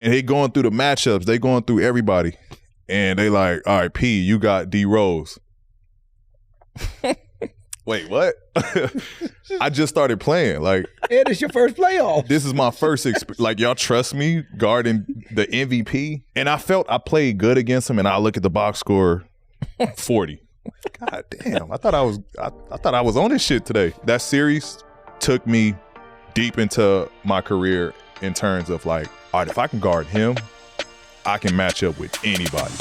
And they going through the matchups. They going through everybody. And they like, all right, P, you got D Rose. Wait, what? I just started playing. Like, and it's your first playoff. This is my first experience. Like, y'all trust me guarding the MVP? And I felt I played good against him, and I look at the box score, 40. God damn. I thought I was on this shit today. That series took me deep into my career in terms of like, all right, if I can guard him, I can match up with anybody.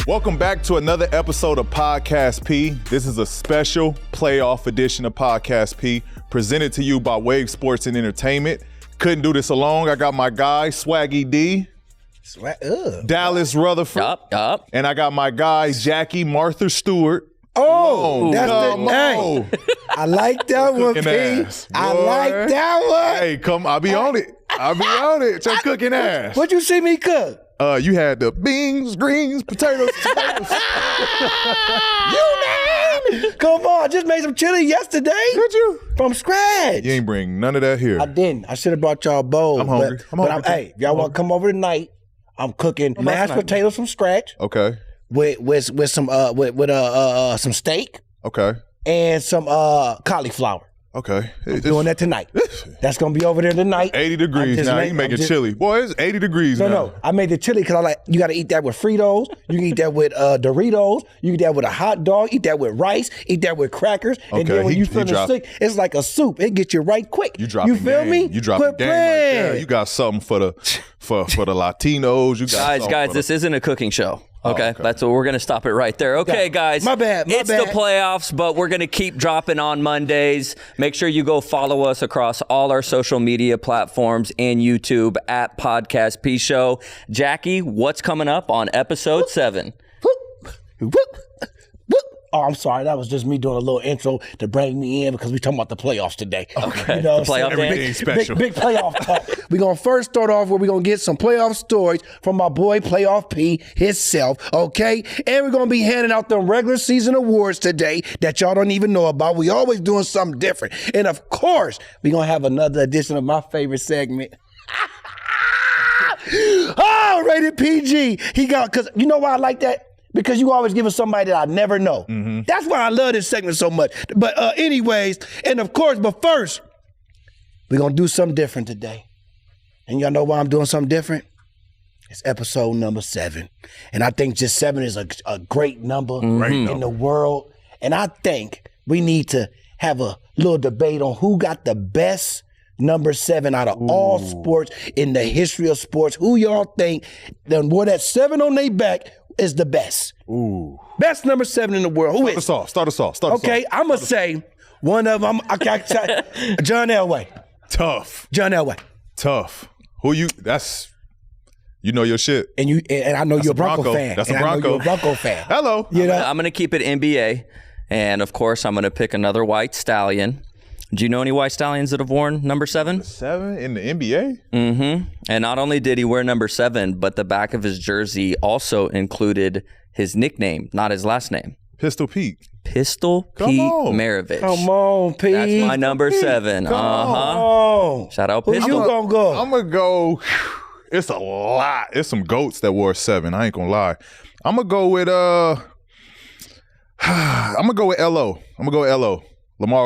Welcome back to another episode of Podcast P. This is a special playoff edition of Podcast P, presented to you by Wave Sports and Entertainment. Couldn't do this alone. I got my guy, Swaggy D. Dallas Rutherford. Yup. And I got my guy, Jackie Martha Stewart. Oh, that's hey, I like that one, P. I like that one. Hey, come, I'll be on it. It's your cooking ass. What'd you see me cook? You had the beans, greens, potatoes, tomatoes. You name it. Come on, I just made some chili yesterday. Did you? From scratch. You ain't bring none of that here. I didn't. I should have brought y'all a bowl. I'm hungry. Hey, if y'all want to come over tonight, I'm cooking mashed potatoes from scratch. Okay. With some some steak. Okay. And some cauliflower. Okay. I'm doing that tonight. That's going to be over there tonight. 80 degrees now. You making chili. Boy, it's 80 degrees now. No. I made the chili because I like, you got to eat that with Fritos. You can eat that with Doritos. You can eat that with a hot dog. Eat that with rice. Eat that with crackers. And then when you finish sick, it's like a soup. It gets you right quick. You feel me? You drop the game right there. You got something for the Latinos. You got guys, this isn't a cooking show. Okay, that's what we're going to stop it right there. Okay, guys. My bad. It's the playoffs, but we're going to keep dropping on Mondays. Make sure you go follow us across all our social media platforms and YouTube at Podcast P Show. Jackie, what's coming up on episode 7? Oh, I'm sorry. That was just me doing a little intro to bring me in because we're talking about the playoffs today. Okay. You know, the playoff everything special. Big playoff talk. We're going to first start off where we're going to get some playoff stories from my boy Playoff P himself, okay? And we're going to be handing out them regular season awards today that y'all don't even know about. We always doing something different. And of course, we're going to have another edition of my favorite segment. Oh, rated PG. Because you know why I like that? Because you always give us somebody that I never know. Mm-hmm. That's why I love this segment so much. But anyways, and of course, but first, we're going to do something different today. And y'all know why I'm doing something different? It's episode number 7. And I think just 7 is a great number in the world. And I think we need to have a little debate on who got the best number 7 out of all sports in the history of sports. Who y'all think then wore that 7 on their back is the best. Ooh. Best number 7 in the world. Who is? Start us off. Okay, I'm going to say one of them. John Elway. Tough. John Elway. Tough. Who you? You know your shit. And I know you're a Bronco fan. That's a Bronco. I know you're a Bronco fan. Hello. You know? I'm going to keep it NBA. And of course, I'm going to pick another white stallion. Do you know any white stallions that have worn number 7? 7 in the NBA? Mm-hmm. And not only did he wear number 7, but the back of his jersey also included his nickname, not his last name. Pistol Pete. Pistol Pete Maravich. Come on, Pete. That's my number 7. Come on. Shout out Who Pistol. you gonna go? I'm gonna go. It's a lot. It's some goats that wore 7. I ain't gonna lie. I'm gonna go with LO. Lamar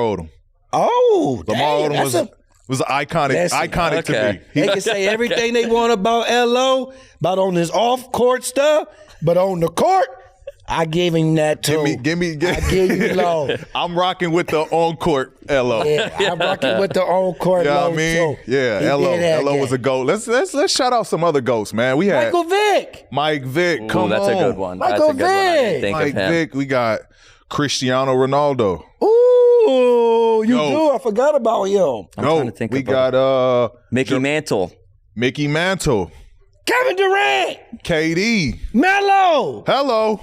Odom. Oh, Lamar Odom was iconic to me. They can say everything they want about LO, about on his off-court stuff, but on the court, I gave him that too. Give me. I give you low. I'm rocking with the on-court LO. Yeah, I'm rocking with the on-court LO too. Yeah, LO was a GOAT. Let's shout out some other GOATs, man. We had Mike Vick. Ooh, come on. That's a good one. Michael Vick. Mike Vick. We got Cristiano Ronaldo. Ooh, you do. I forgot about him. I'm trying to think we got Mickey Mantle. Kevin Durant. KD. Melo. Hello.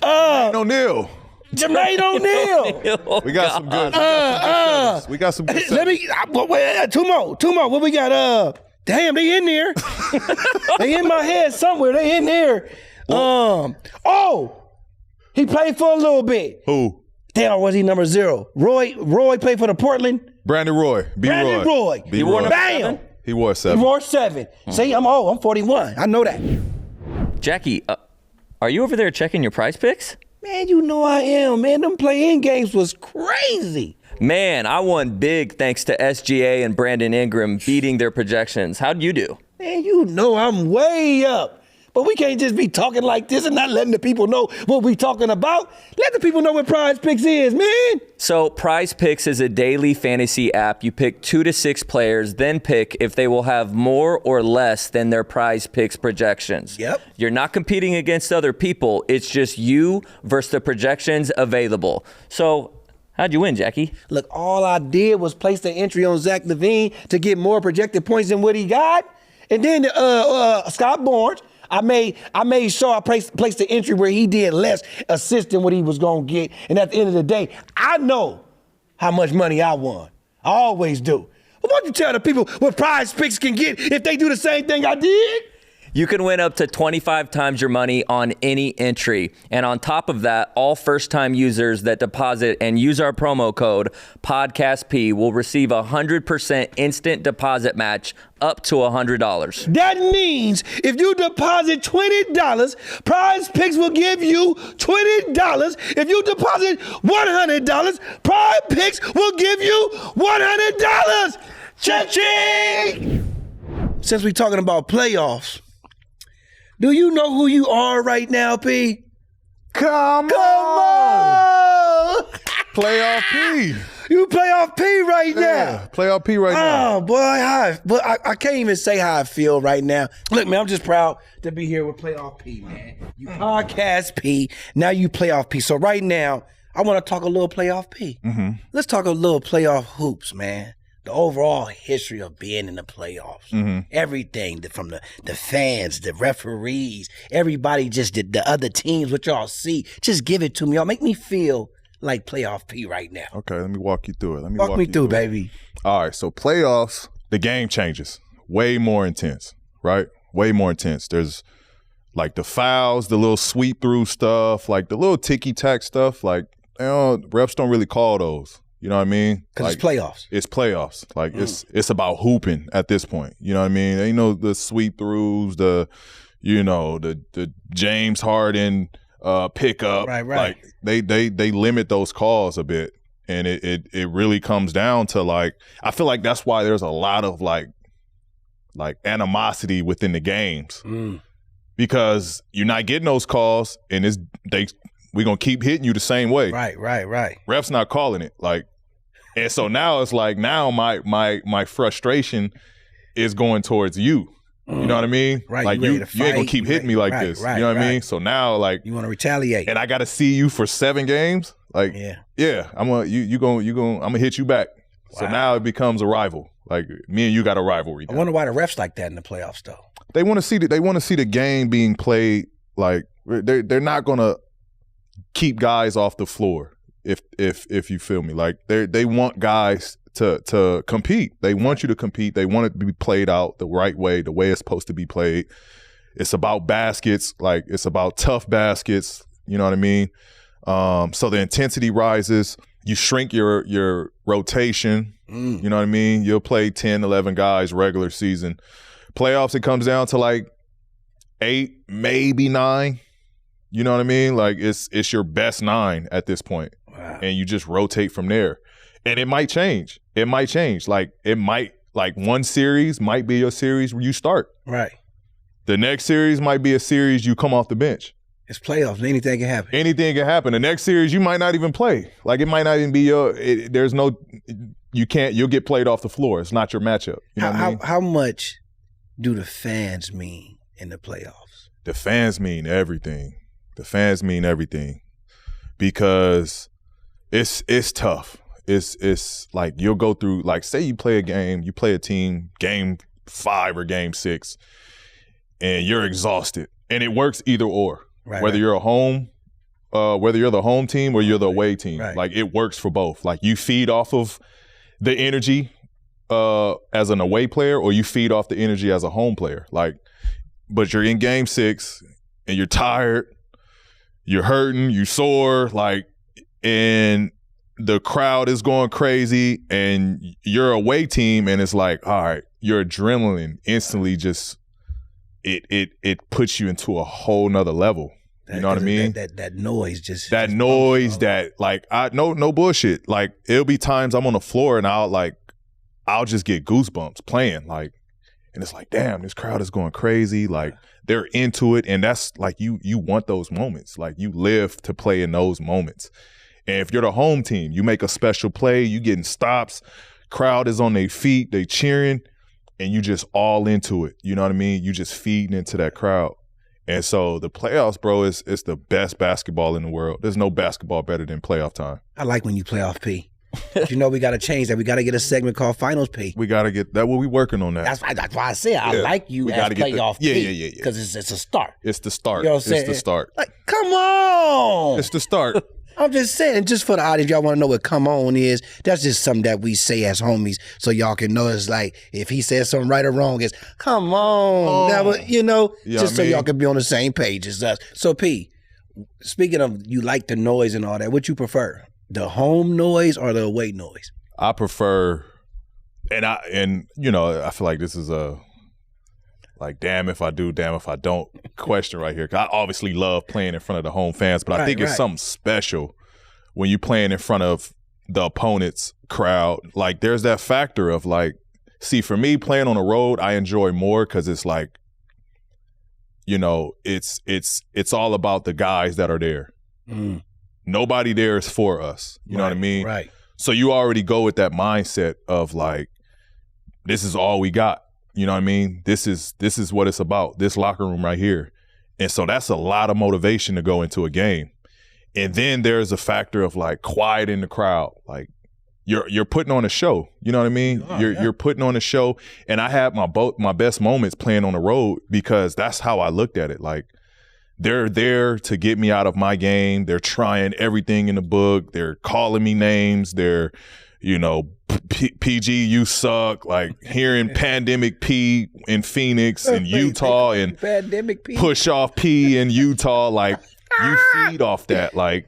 O'Neal. Jermaine O'Neal. We got some good. We got some good. Let me. Two more. What we got? Damn, they in there. They in my head somewhere. They in there. He played for a little bit. Who? Hell, was he number 0? Roy played for the Portland. Brandon Roy. Brandon Roy. He wore Bam. He wore 7. He wore 7. See, I'm old. I'm 41. I know that. Jackie, are you over there checking your prize picks? Man, you know I am, man. Them play-in games was crazy. Man, I won big thanks to SGA and Brandon Ingram beating their projections. How'd you do? Man, you know I'm way up. But we can't just be talking like this and not letting the people know what we talking about. Let the people know what Prize Picks is, man. So Prize Picks is a daily fantasy app. You pick 2 to 6 players, then pick if they will have more or less than their Prize Picks projections. Yep. You're not competing against other people. It's just you versus the projections available. So how'd you win, Jackie? Look, all I did was place the entry on Zach LaVine to get more projected points than what he got. And then Scott Barnes, I made sure I placed the entry where he did less assists than what he was going to get. And at the end of the day, I know how much money I won. I always do. But why don't you tell the people what Prize Picks can get if they do the same thing I did? You can win up to 25 times your money on any entry. And on top of that, all first-time users that deposit and use our promo code PODCASTP will receive a 100% instant deposit match up to $100. That means if you deposit $20, Prize Picks will give you $20. If you deposit $100, Prize Picks will give you $100. Cha-ching! Since we're talking about playoffs, do you know who you are right now, P? Come on! Playoff P. You playoff P right now. Playoff P right now. Oh, boy, I can't even say how I feel right now. Look, man, I'm just proud to be here with playoff P, man. You podcast P, now you playoff P. So right now, I want to talk a little playoff P. Mm-hmm. Let's talk a little playoff hoops, man. The overall history of being in the playoffs. Mm-hmm. Everything from the fans, the referees, everybody, just the other teams, what y'all see. Just give it to me. Y'all make me feel like playoff P right now. Okay, let me walk you through it. Walk me through, baby. All right, so playoffs, the game changes. Way more intense, right? Way more intense. There's like the fouls, the little sweep through stuff, like the little ticky-tack stuff. Like, refs don't really call those. You know what I mean? Because like, it's playoffs. It's playoffs. Like it's about hooping at this point. You know what I mean? Ain't no the sweep throughs, the James Harden pickup. Right. Like they limit those calls a bit, and it really comes down to like, I feel like that's why there's a lot of like animosity within the games because you're not getting those calls, and we're going to keep hitting you the same way. Right. Ref's not calling it. Like, and so now it's like, now my frustration is going towards you. You know what I mean? Right. Like you ain't going to keep hitting me like this. Right, you know what I mean? So now like, you want to retaliate. and I got to see you for 7 games. Like, yeah, I'm going to hit you back. Wow. So now it becomes a rival. Like me and you got a rivalry. I wonder why the refs like that in the playoffs though. They want to see the game being played. Like they're not going to keep guys off the floor, if you feel me. Like they want guys to compete. They want you to compete. They want it to be played out the right way, the way it's supposed to be played. It's about baskets, like it's about tough baskets. You know what I mean? So the intensity rises. You shrink your rotation. You know what I mean? You'll play 10, 11 guys regular season. Playoffs, it comes down to like 8, maybe 9. You know what I mean? Like it's your best 9 at this point. Wow. And you just rotate from there. And it might change. Like one series might be your series where you start. Right. The next series might be a series you come off the bench. It's playoffs. Anything can happen. Anything can happen. The next series you might not even play. Like it might not even be you'll get played off the floor. It's not your matchup. You know what I mean? How much do the fans mean in the playoffs? The fans mean everything. Because it's tough. It's like you'll go through, like say you play a team, game 5 or game 6, and you're exhausted. And it works either or. Right, whether you're whether you're the home team or you're the away team. Right. Like it works for both. Like you feed off of the energy as an away player, or you feed off the energy as a home player. Like, but you're in game 6 and you're tired, you're hurting, you're sore, like and the crowd is going crazy, and you're a away team, and it's like, all right, your adrenaline instantly just it puts you into a whole nother level. You know what I mean? That noise just that noise that like no bullshit. Like it'll be times I'm on the floor and I'll just get goosebumps playing, like, and it's like, damn, this crowd is going crazy. Like they're into it, and that's like you want those moments. Like you live to play in those moments. And if you're the home team, you make a special play, you getting stops, crowd is on their feet, they cheering, and you just all into it. You know what I mean? You just feeding into that crowd. And so the playoffs, bro, is the best basketball in the world. There's no basketball better than playoff time. I like when you play off P. You know we got to change that. We got to get a segment called Finals P. We got to get that. Well, we working on that. That's why I said I like you as playoff P. Yeah. Because it's a start. It's the start. You know what I'm saying? It's the start. Like, come on. It's the start. I'm just saying, just for the audience, y'all want to know what come on is, that's just something that we say as homies so y'all can know. It's like, if he says something right or wrong, it's come on. That was, just so y'all can be on the same page as us. So, P, speaking of you like the noise and all that, what you prefer? The home noise or the away noise? I prefer, and I feel like this is a, like, damn if I do, damn if I don't question right here. 'Cause I obviously love playing in front of the home fans, but I think it's something special when you're playing in front of the opponent's crowd. Like, there's that factor of, like, see, for me, playing on the road, I enjoy more because it's like, it's all about the guys that are there. Mm. Nobody there is for us. You know what I mean? Right. So you already go with that mindset of, like, this is all we got. You know what I mean? This is what it's about, this locker room right here. And so that's a lot of motivation to go into a game. And then there's a factor of, like, quiet in the crowd. Like, you're putting on a show. You know what I mean? You're putting on a show. And I had my best moments playing on the road because that's how I looked at it. Like, they're there to get me out of my game. They're trying everything in the book. They're calling me names. They're, PG, you suck. Like, hearing Pandemic P in Phoenix and Utah and Pandemic P. Push Off P in Utah. Like, you feed off that. Like,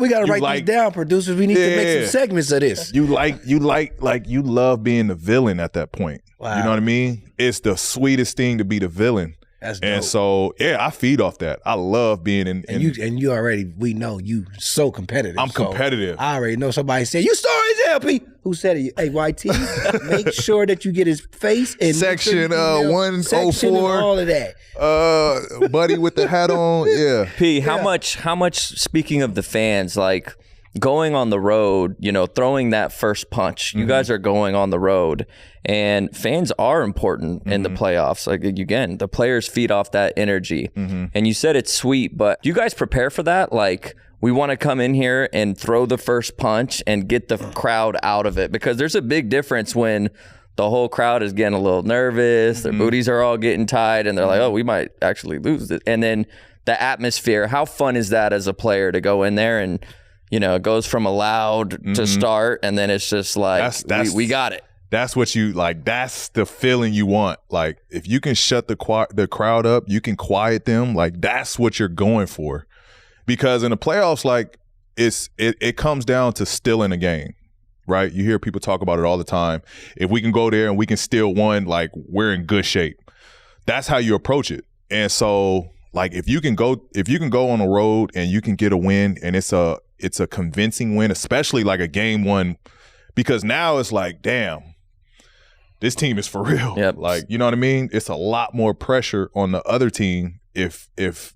we got to write these down, producers. We need to make some segments of this. You love being the villain at that point. Wow. You know what I mean? It's the sweetest thing to be the villain. That's dope. And so, I feed off that. I love being in. And you already, we know you so competitive. I'm competitive. I already know somebody said, you sorry as hell, P. Who said it? Hey, YT, make sure that you get his face and section 104. Section and all of that. Buddy with the hat on. Yeah. P, how much, speaking of the fans, like, going on the road, throwing that first punch, you guys are going on the road, and fans are important in the playoffs. Like, again, the players feed off that energy. And you said it's sweet, but do you guys prepare for that? Like, we want to come in here and throw the first punch and get the crowd out of it, because there's a big difference when the whole crowd is getting a little nervous, their booties are all getting tight, and they're like, oh, we might actually lose it. And then the atmosphere, how fun is that as a player to go in there and, it goes from a loud to start, and then it's just like, we got it. That's what you like. That's the feeling you want. Like, if you can shut the crowd up, you can quiet them. Like, that's what you're going for. Because in the playoffs, like, it comes down to stealing a game, right? You hear people talk about it all the time. If we can go there and we can steal one, like, we're in good shape. That's how you approach it. And so, like, if you can go on the road and you can get a win, and it's a convincing win, especially like a game one, because now it's like, damn, this team is for real. Yep. Like, you know what I mean? It's a lot more pressure on the other team. If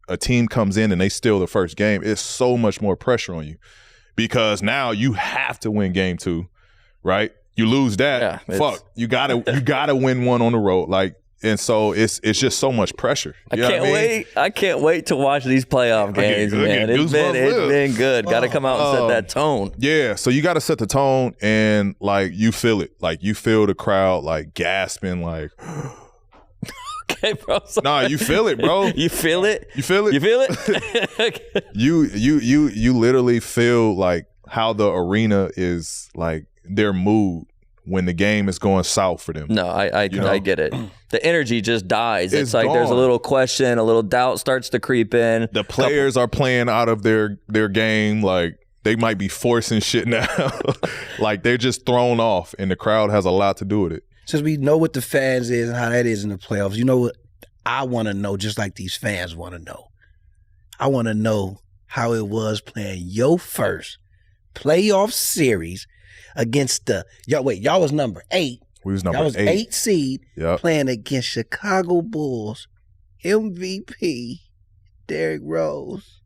a team comes in and they steal the first game, it's so much more pressure on you, because now you have to win game two, right? You lose that, you gotta win one on the road. Like, and so it's just so much pressure. I can't wait. I can't wait to watch these playoff games, man. It's been good. Got to come out and set that tone. Yeah, so you got to set the tone, and, like, you feel it. Like, you feel the crowd, like, gasping, like. Okay, bro. Nah, you feel it, bro. You feel it? You feel it? You feel it? You literally feel, like, how the arena is, like, their mood when the game is going south for them. No, I get it. The energy just dies. It's like gone. There's a little question, a little doubt starts to creep in. The players are playing out of their game. Like, they might be forcing shit now. Like they're just thrown off, and the crowd has a lot to do with it. Since we know what the fans is and how that is in the playoffs, you know what I want to know, just like these fans want to know. I want to know how it was playing your first playoff series against y'all was number 8. We was number y'all was 8 seed playing against Chicago Bulls MVP Derrick Rose.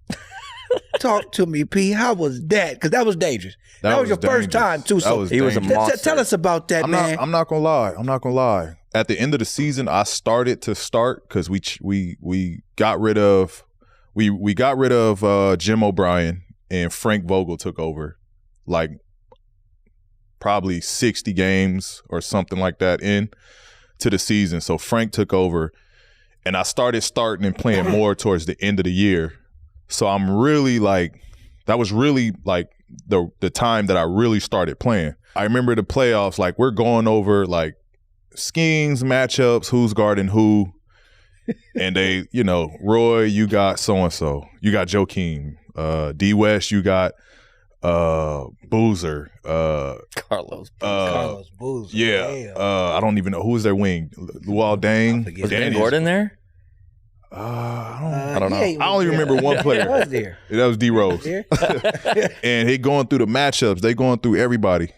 Talk to me, P. How was that? Because that was dangerous. That was your first time too. So he was a monster. Tell us about that, man. I'm not gonna lie. At the end of the season, I started because we got rid of Jim O'Brien and Frank Vogel took over, like probably 60 games or something like that in to the season. So Frank took over, and I starting and playing more towards the end of the year. So I'm really that was really like the time that I really started playing. I remember the playoffs, like we're going over like schemes, matchups, who's guarding who. And they, Roy, you got so-and-so. You got Joakim. D West, you got Boozer. Carlos Boozer. Yeah. I don't even know. Who's their wing? Luol Deng. Was Ben Gordon there? I don't know. I only remember one player. Was there? That was D-Rose. And he going through the matchups. They going through everybody.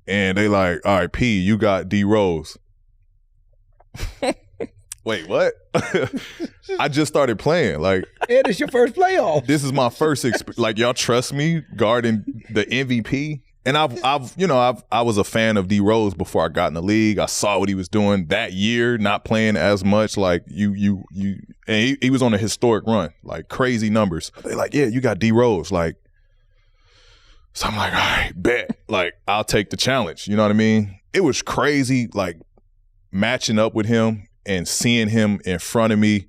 And they like, all right, P, you got D-Rose. Wait, what? I just started playing. Like, yeah, this your first playoff. This is my first experience. Like, y'all trust me guarding the MVP? And I was a fan of D Rose before I got in the league. I saw what he was doing that year, not playing as much. Like and he was on a historic run, like crazy numbers. They're like, yeah, you got D Rose. Like, so I'm like, all right, bet. Like, I'll take the challenge. You know what I mean? It was crazy, like matching up with him and seeing him in front of me.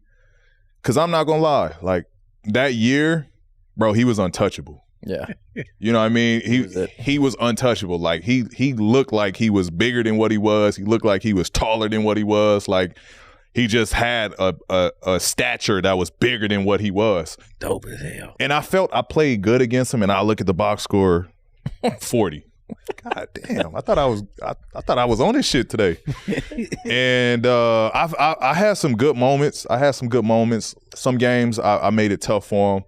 Cause I'm not gonna lie, like that year, bro, he was untouchable. Yeah. You know what I mean? He was untouchable. Like he looked like he was bigger than what he was. He looked like he was taller than what he was. Like he just had a stature that was bigger than what he was. Dope as hell. And I felt I played good against him, and I look at the box score, 40. God damn! I thought I was on this shit today. And I had some good moments. Some games I made it tough for him.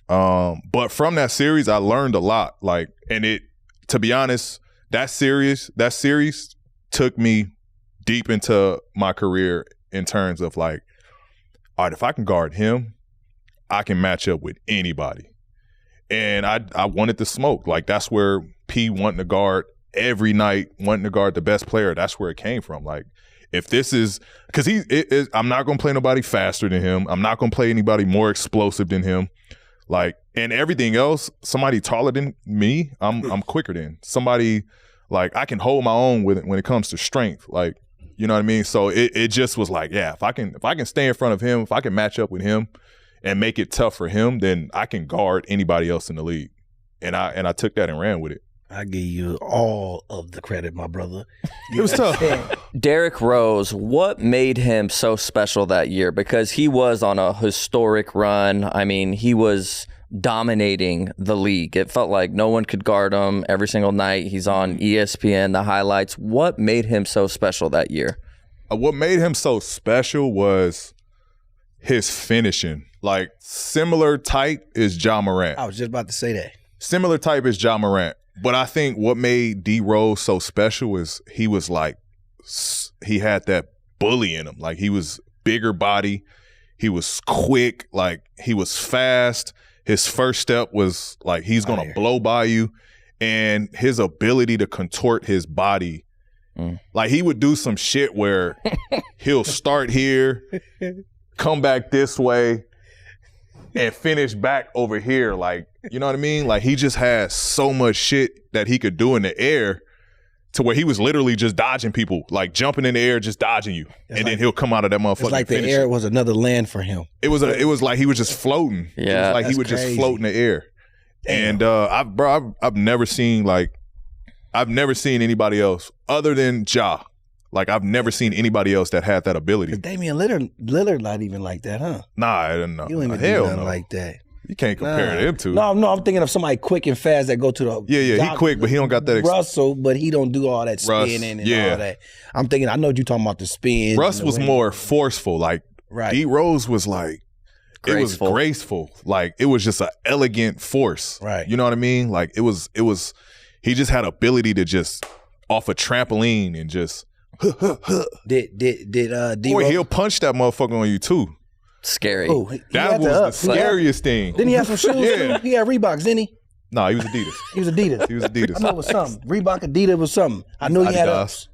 But from that series, I learned a lot. Like, and to be honest, that series took me deep into my career in terms of like, all right, if I can guard him, I can match up with anybody. And I wanted to smoke. Like, that's where P wanting to guard every night, wanting to guard the best player. That's where it came from. Like, if this is, because I'm not going to play nobody faster than him. I'm not going to play anybody more explosive than him. Like, and everything else, somebody taller than me, I'm quicker than. Somebody, like, I can hold my own with it when it comes to strength. Like, you know what I mean? So it just was like, yeah, if I can stay in front of him, if I can match up with him and make it tough for him, then I can guard anybody else in the league. And I took that and ran with it. I give you all of the credit, my brother. It was tough. Derrick Rose, what made him so special that year? Because he was on a historic run. I mean, he was dominating the league. It felt like no one could guard him every single night. He's on ESPN, the highlights. What made him so special that year? What made him so special was his finishing. Like, similar type is Ja Morant. I was just about to say that. Similar type is Ja Morant. But I think what made D Rose so special is he was like, he had that bully in him. Like, he was bigger body. He was quick. Like, he was fast. His first step was like, he's going to blow by you. And his ability to contort his body. Like, he would do some shit where he'll start here, come back this way, and finish back over here. Like, you know what I mean? Like, he just had so much shit that he could do in the air to where he was literally just dodging people, like jumping in the air, just dodging you. Then he'll come out of that motherfucker. It's like the air was another land for him. It was like he was just floating. Yeah. It was like he would just float in the air. Damn. And I've never seen anybody else other than Ja. Like, I've never seen anybody else that had that ability. Damian Lillard not even like that, huh? Nah, I didn't know. You don't even do nothing like that. You can't compare them two. No, I'm thinking of somebody quick and fast that go to the he quick, but he don't got that. Russell, but he don't do all that spinning and all that. I'm thinking, I know what you're talking about, the spin. Russ was more forceful. Like D Rose was like graceful. It was graceful. Like it was just an elegant force. Right. You know what I mean? Like it was. He just had ability to just off a trampoline and just. Did D Boy, Rose? he'll punch that motherfucker on you too. Scary. Oh, That was the scariest thing. Didn't he have some shoes? Yeah. He had Reeboks, didn't he? No, he was Adidas. He was Adidas. He was Adidas. I know it was something. Reebok, Adidas was something. I knew he had ups.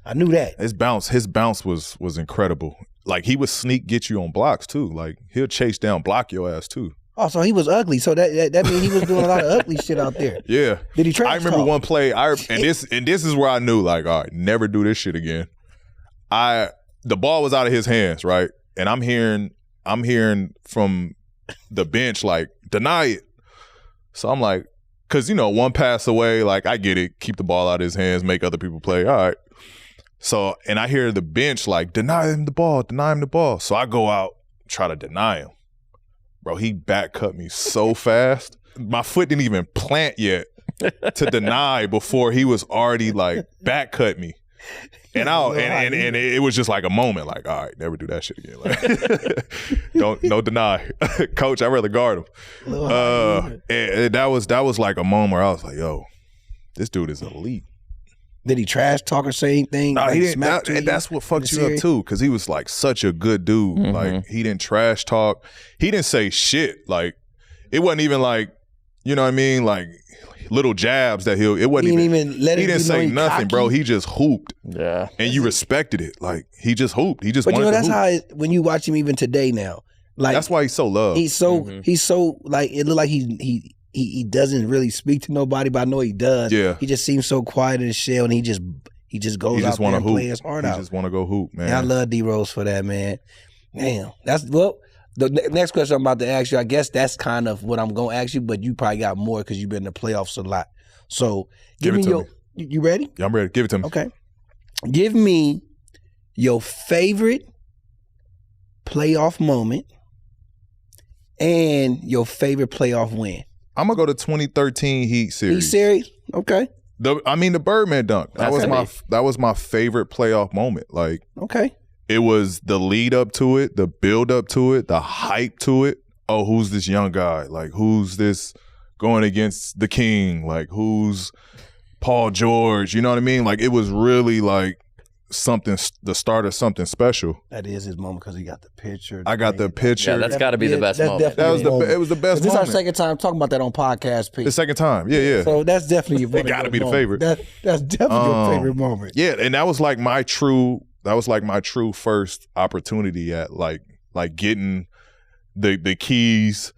I knew that. His bounce was incredible. Like he would sneak get you on blocks too. Like he'll chase down, block your ass too. Oh, so he was ugly. So that means he was doing a lot of ugly shit out there. Yeah. Did he trash I remember talk? one play. And this is where I knew, like, all right, never do this shit again. The ball was out of his hands, right? And I'm hearing from the bench like, deny it. So I'm like, because one pass away, like I get it, keep the ball out of his hands, make other people play. All right. So and I hear the bench like, deny him the ball. So I go out, try to deny him. Bro, he back cut me so fast. My foot didn't even plant yet to deny before he was already like back cut me. And and it was just like a moment, like, all right, never do that shit again. Like, no deny, coach. I'd rather guard him. And that was like a moment where I was like, yo, this dude is elite. Did he trash talk or say anything? No, like he didn't. And that's what fucked you up too, because he was like such a good dude. Mm-hmm. Like he didn't trash talk. He didn't say shit. Like it wasn't even like, you know what I mean, like little jabs that he didn't say nothing, cocky. Bro. He just hooped. Yeah. And you respected it. Like he just hooped. He just wanted to that's hoop. how when you watch him even today now. Like that's why he's so loved. He's so like it looked like he doesn't really speak to nobody, but I know he does. Yeah. He just seems so quiet in his shell and he just goes out there and play his heart out. He just want to go hoop, man. And I love D Rose for that, man. Damn. The next question I'm about to ask you, I guess that's kind of what I'm going to ask you, but you probably got more because you've been in the playoffs a lot. So give me your. You ready? Yeah, I'm ready. Give it to me. Okay. Give me your favorite playoff moment and your favorite playoff win. I'm gonna go to 2013 Heat series. Heat series, okay. The Birdman dunk. That was my favorite playoff moment. Like, okay. It was the lead up to it, the build up to it, the hype to it. Oh, who's this young guy? Like, who's this going against the king? Like, who's Paul George? You know what I mean? Like, it was really like the start of something special. That is his moment because he got the picture. I got the picture. Yeah, that's got to be the best moment. It was the best moment. This is our second time talking about that on podcast, Pete. The second time, yeah. So that's definitely it got to be the favorite. That's definitely your favorite moment. Yeah, and that was like my true first opportunity at like getting the keys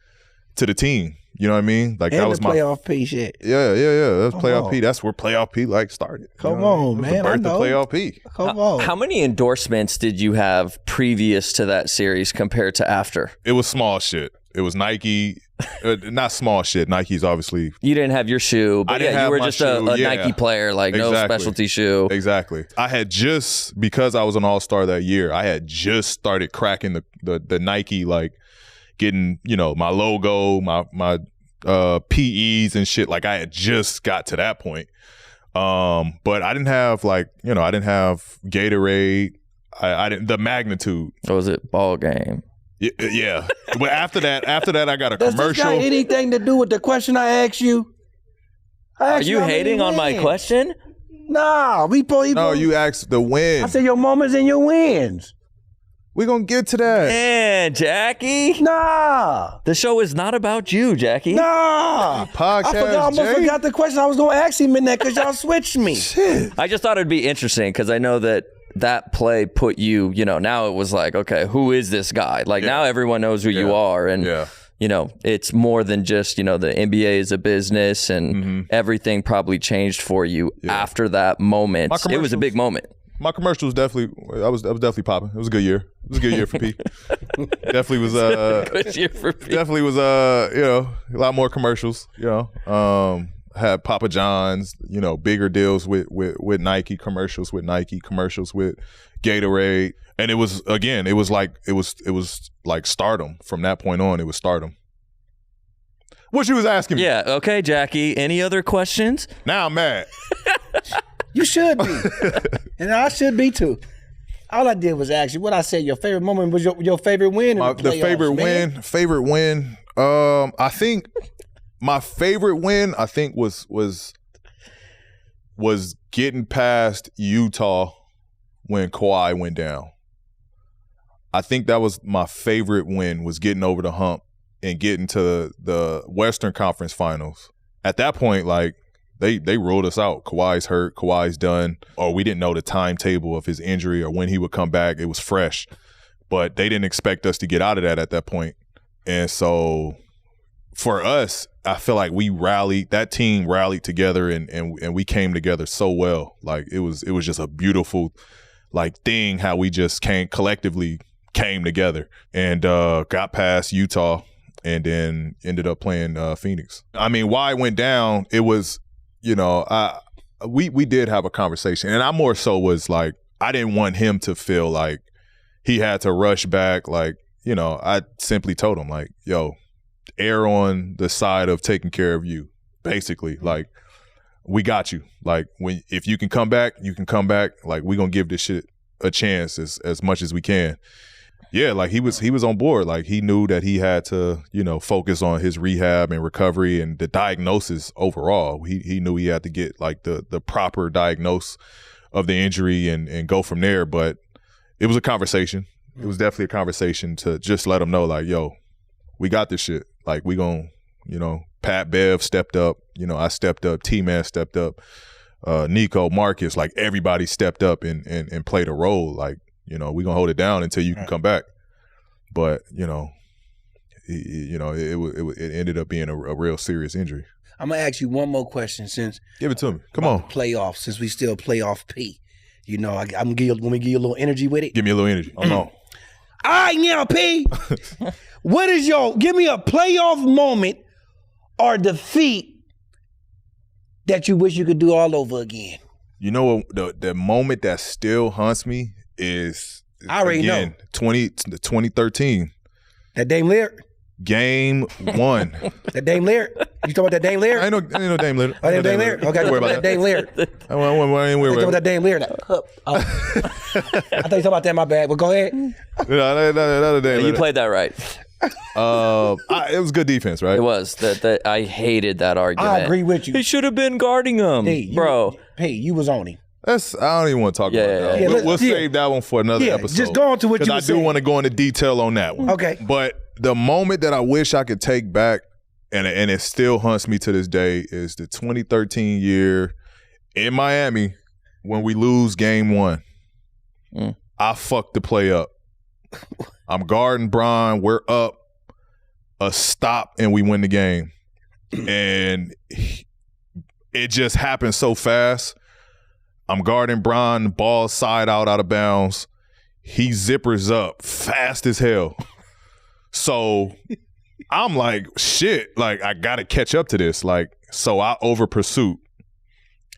to the team. You know what I mean? Like and that was the playoff P shit. Yeah. That was playoff P. That's where playoff P like started. Come on, man. The birth of playoff P. Come on. How many endorsements did you have previous to that series compared to after? It was small shit. It was Nike. Not small shit. Nike's obviously. You didn't have your shoe, but you were just a Nike player, like no specialty shoe. Exactly. I had just, because I was an all-star that year, I had just started cracking the Nike, like getting, my logo, my PEs and shit. Like I had just got to that point. But I didn't have I didn't have Gatorade. I didn't, the magnitude. What was it? Ball game. Yeah. But after that, I got a commercial. Does this got anything to do with the question I asked you? Are you hating on my question? Nah, No, you asked the win. I said your moments and your wins. We're going to get to that. Man, Jackie. Nah. The show is not about you, Jackie. Nah. Podcast, I almost forgot the question I was going to ask him in that because y'all switched me. Shit. I just thought it'd be interesting because I know that play put you, now it was like, okay, who is this guy? Like now everyone knows who you are. And, it's more than just, the NBA is a business and everything probably changed for you after that moment. It was a big moment. My commercial was definitely, I was definitely popping. It was a good year. It was a good year for P. Definitely was, good year for P. Definitely was, a lot more commercials, had Papa John's, bigger deals with Nike, commercials with Nike, commercials with Gatorade. And it was like stardom. From that point on, it was stardom. What you was asking me? Yeah, okay, Jackie. Any other questions? Now I'm mad. You should be. And I should be too. All I did was ask you what I said. Your favorite moment was your favorite win in the playoffs, Favorite win. I think my favorite win, was getting past Utah when Kawhi went down. I think that was my favorite win, was getting over the hump and getting to the Western Conference Finals. At that point, like, they ruled us out. Kawhi's hurt. Kawhi's done. Or we didn't know the timetable of his injury or when he would come back. It was fresh. But they didn't expect us to get out of that at that point. And so for us, I feel like that team rallied together and we came together so well. Like, it was just a beautiful, like, thing how we just collectively came together and got past Utah and then ended up playing Phoenix. I mean, why it went down, it was, we did have a conversation, and I more so was like, I didn't want him to feel like he had to rush back. Like, I simply told him, like, yo, err on the side of taking care of you, basically. Like, we got you. Like, if you can come back, you can come back. Like, we gonna give this shit a chance as much as we can. Yeah, like he was on board. Like, he knew that he had to, focus on his rehab and recovery and the diagnosis overall. He knew he had to get like the proper diagnose of the injury and go from there. But it was a conversation. It was definitely a conversation to just let him know, like, yo, we got this shit. Like, we gon', Pat Bev stepped up. I stepped up. T-Man stepped up. Nico, Marcus, like, everybody stepped up and played a role. Like, we gonna hold it down until you can come back. But it ended up being a real serious injury. I'm gonna ask you one more question since. Give it to me. Come on. Playoffs, since we still playoff P. I'm gonna give you a little energy with it. Give me a little energy. Oh no. All right, now P. Give me a playoff moment or defeat that you wish you could do all over again? You know what? The moment that still haunts me is I already know. 2013. That Dame Lillard? Game 1. That Dame Lillard? You talking about that Dame Lillard? I know Dame Lillard. Oh, Dame Lillard? Okay, don't worry about that Dame Lillard. I ain't worried talking about that Dame Lillard. I thought you talking about that, my bad. But go ahead. You played that right. It was good defense, right? It was. That I hated that argument. I agree with you. He should have been guarding him, bro. You was on him. I don't even want to talk about that. Yeah. We'll save that one for another episode. Just go on to what you were saying. Because I do want to go into detail on that one. Okay. But the moment that I wish I could take back, and it still haunts me to this day, is the 2013 year in Miami when we lose game 1. I fucked the play up. I'm guarding Bron. We're up a stop, and we win the game. And it just happened so fast. I'm guarding Bron, the ball side out of bounds. He zippers up fast as hell. So I'm like, shit, like, I got to catch up to this. Like, so I over pursuit.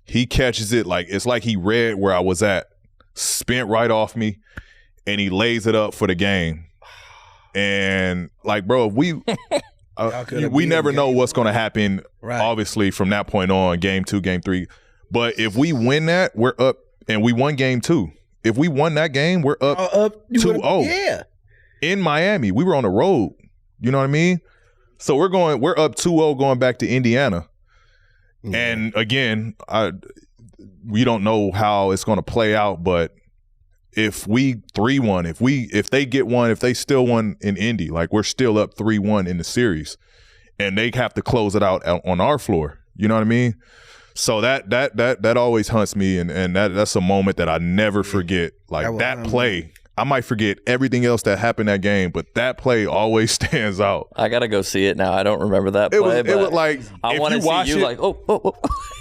He catches it, like, it's like he read where I was at, spent right off me, and he lays it up for the game. And, like, bro, we never know what's going to happen, obviously, from that point on, game 2, game 3. But if we win that, we're up, and we won game 2. If we won that game, we're up 2-0. Yeah. In Miami. We were on the road. You know what I mean? So we're up 2-0 going back to Indiana. Mm-hmm. And again, we don't know how it's going to play out, but if we 3-1, if they get one, if they still won in Indy, like, we're still up 3-1 in the series, and they have to close it out on our floor. You know what I mean? So that always haunts me, and that's a moment that I never forget. Like, that play, I might forget everything else that happened that game, but that play always stands out. I gotta go see it now. I don't remember that play. It was like, I want to see you, like, oh.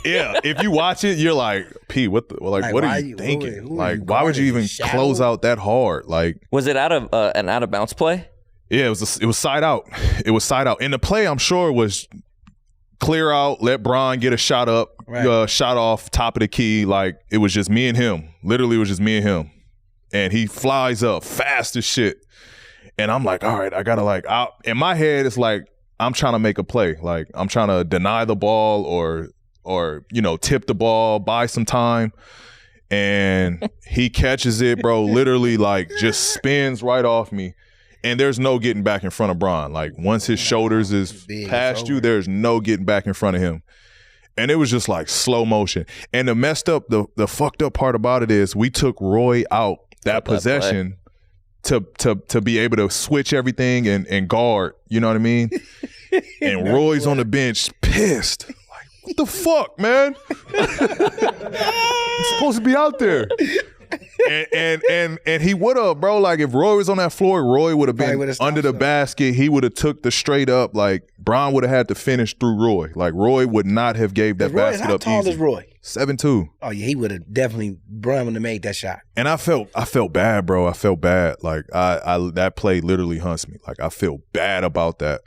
Yeah, if you watch it, you're like, P, what are you thinking? Like, why would you even close out that hard? Like, was it out of an out of bounds play? Yeah, it was side out. It was side out. And the play, I'm sure, was clear out, let Bron get a shot up, shot off top of the key. Like, it was just me and him. Literally, it was just me and him. And he flies up fast as shit. And I'm like, all right, I gotta, like, in my head, it's like, I'm trying to make a play. Like, I'm trying to deny the ball or tip the ball, buy some time. And he catches it, bro, literally like just spins right off me. And there's no getting back in front of Bron. Like, once his shoulders is past you, there's no getting back in front of him. And it was just like slow motion. And the fucked up part about it is we took Roy out that possession to be able to switch everything and guard. You know what I mean? And Roy's on the bench pissed. Like, what the fuck, man? I'm supposed to be out there. And he would have, bro. Like, if Roy was on that floor, Roy would have been under the basket. He would have took the straight up. Like, Bron would have had to finish through Roy. Like, Roy would not have gave that basket up easy. How tall is Roy? 7'2". Oh yeah, he would have definitely. Bron would have made that shot. And I felt bad, bro. I felt bad. Like, I that play literally hunts me. Like, I feel bad about that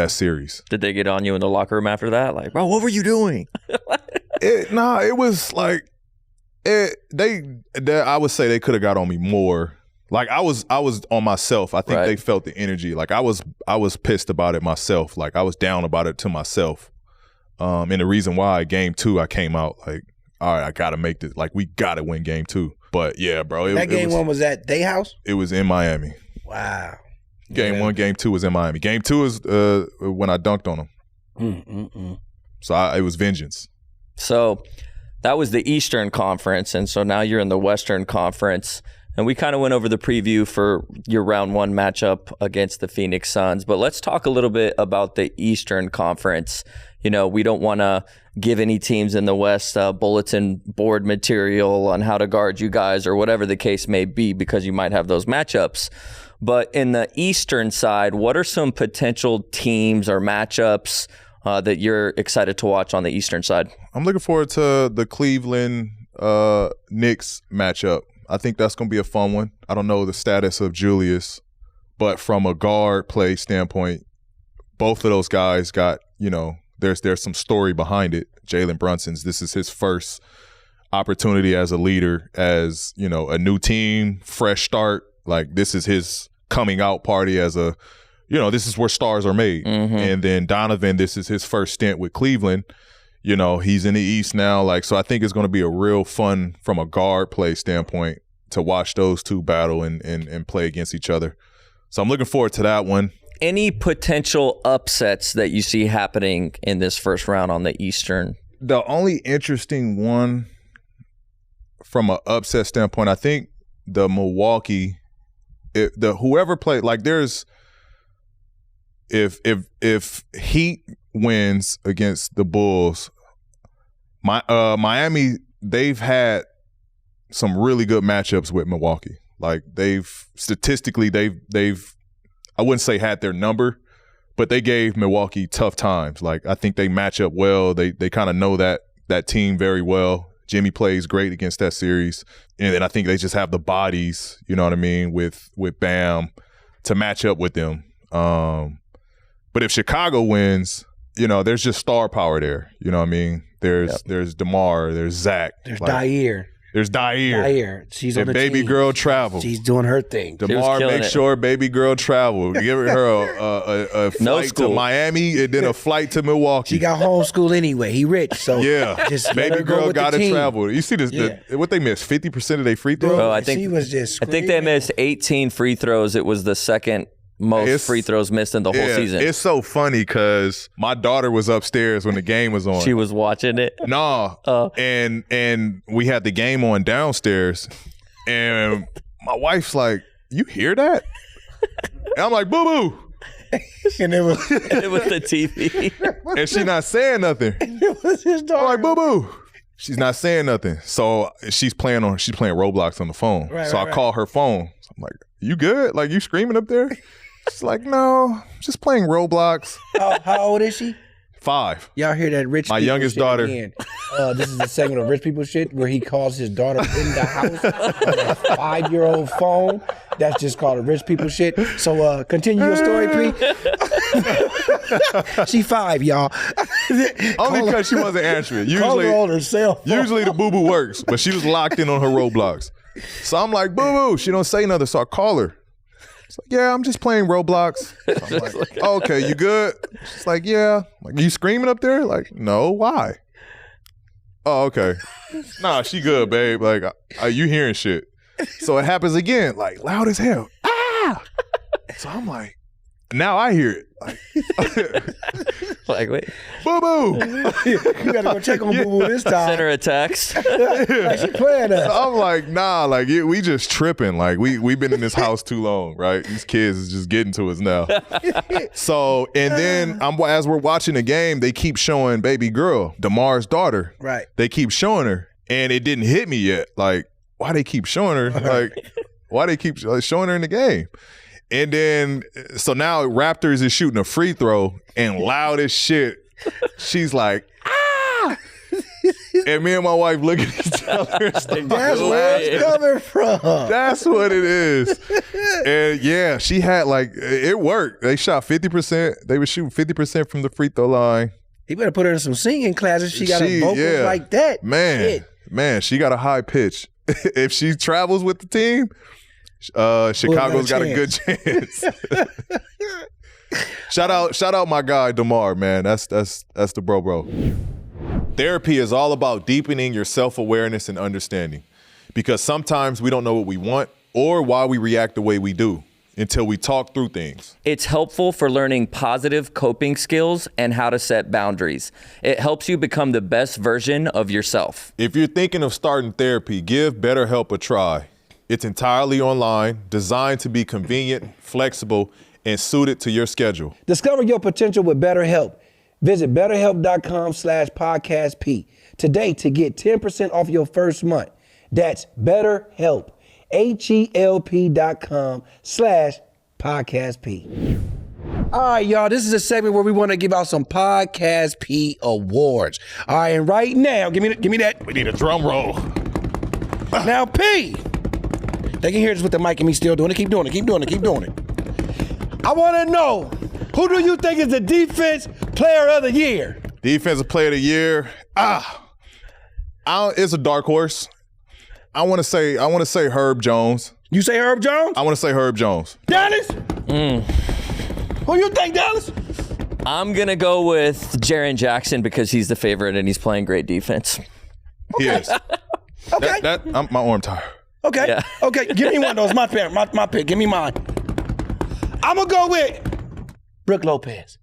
series. Did they get on you in the locker room after that? Like, bro, what were you doing? It was like. I would say they could have got on me more. Like, I was on myself. I think they felt the energy. Like, I was pissed about it myself. Like, I was down about it to myself. And the reason why game 2 I came out like, all right, I gotta make this. Like, we gotta win game 2. But yeah, bro. Game 1 was at their house? It was in Miami. Wow. Game 1, game 2 was in Miami. Game 2 is when I dunked on him. So it was vengeance. So that was the Eastern Conference, and so now you're in the Western Conference. And we kind of went over the preview for your round 1 matchup against the Phoenix Suns. But let's talk a little bit about the Eastern Conference. You know, we don't want to give any teams in the West bulletin board material on how to guard you guys or whatever the case may be, because you might have those matchups. But in the Eastern side, what are some potential teams or matchups that you're excited to watch on the Eastern side? I'm looking forward to the Cleveland Knicks matchup. I think that's going to be a fun one. I don't know the status of Julius, but from a guard play standpoint, both of those guys got, there's some story behind it. Jalen Brunson's, this is his first opportunity as a leader, as, a new team, fresh start. Like, this is his coming out party as a, this is where stars are made. Mm-hmm. And then Donovan, this is his first stint with Cleveland. He's in the East now. Like, so I think it's going to be a real fun from a guard play standpoint to watch those two battle and play against each other. So I'm looking forward to that one. Any potential upsets that you see happening in this first round on the Eastern? The only interesting one from an upset standpoint, I think the Milwaukee, whoever played, like, there's, if Heat wins against the Bulls, Miami, they've had some really good matchups with Milwaukee. Like, statistically they've I wouldn't say had their number, but they gave Milwaukee tough times. Like, I think they match up well. They kind of know that team very well. Jimmy plays great against that series. And then I think they just have the bodies, you know what I mean, with Bam to match up with them. But if Chicago wins, there's just star power there. You know what I mean? There's DeMar, there's Zach. There's Diar. There's Diar. She's on the baby team. Girl travel. She's doing her thing. DeMar, make sure baby girl travel. Give her a flight to Miami and then a flight to Milwaukee. She got homeschool anyway. He rich, so yeah. Just baby girl got to travel. You see this? What they missed? 50% of their free throws. Oh, I think she was just. I think they missed 18 free throws. It was the second most free throws missed in the whole season. It's so funny because my daughter was upstairs when the game was on. She was watching it? No. And we had the game on downstairs, and my wife's like, "You hear that?" And I'm like, "Boo-boo." And it was the TV. And she's not saying nothing. It was his daughter. I'm like, "Boo-boo." She's not saying nothing. So she's playing Roblox on the phone. I call her phone. So I'm like, "You good? Like, you screaming up there?" She's like, "No, just playing Roblox." How old is she? 5. Y'all hear that rich My people youngest shit daughter. Again. This is a segment of rich people shit where he calls his daughter in the house on a 5-year-old phone. That's just called a rich people shit. So continue your story, P. She 5, y'all. Only because she wasn't answering. Call her on her cell phone. Usually the boo-boo works, but she was locked in on her Roblox. So I'm like, "Boo-boo." She don't say nothing, so I call her. She's like, yeah, I'm just playing Roblox. So I'm like, oh, okay, you good? She's like, yeah. I'm like, you screaming up there? Like, no, why? Oh, okay. Nah, she good, babe. Like, you hearing shit. So it happens again, like loud as hell. Ah! So I'm like, now I hear it. Like, wait. Boo boo. You gotta go check on Boo Boo this time. Send her a text. Like she playing us. I'm like, nah, like we just tripping. Like we've been in this house too long, right? These kids is just getting to us now. So, and then as we're watching the game, they keep showing baby girl, DeMar's daughter. Right. They keep showing her, and it didn't hit me yet. Like, why they keep showing her? Like, why they keep showing her in the game? And then, so now Raptors is shooting a free throw, and loud as shit, she's like, ah! And me and my wife look at each other. That's where it's coming from. That's what it is. And yeah, she had it worked. They shot 50%. They were shooting 50% from the free throw line. He better put her in some singing classes. She got a vocal like that. Man, she got a high pitch. If she travels with the team, Chicago's got a good chance. Shout out my guy DeMar, man. That's the bro. Therapy is all about deepening your self-awareness and understanding, because sometimes we don't know what we want or why we react the way we do until we talk through things. It's helpful for learning positive coping skills and how to set boundaries. It helps you become the best version of yourself. If you're thinking of starting therapy, give BetterHelp a try. It's entirely online, designed to be convenient, flexible, and suited to your schedule. Discover your potential with BetterHelp. Visit BetterHelp.com/podcastp today to get 10% off your first month. That's BetterHelp. HELP.com/podcastp. All right, y'all, this is a segment where we want to give out some Podcast P awards. All right, and right now, give me that. We need a drum roll. Now, P. They can hear this with the mic and me still doing it. Keep doing it. I want to know, who do you think is the Defense Player of the Year? Defensive Player of the Year. It's a dark horse. I want to say Herb Jones. You say Herb Jones? I want to say Herb Jones. Dallas? Who you think, Dallas? I'm going to go with Jaren Jackson because he's the favorite and he's playing great defense. He is. Okay. My arm tired. Okay. Yeah. Okay. Give me one of those. My pick. Give me mine. I'm going to go with Brook Lopez.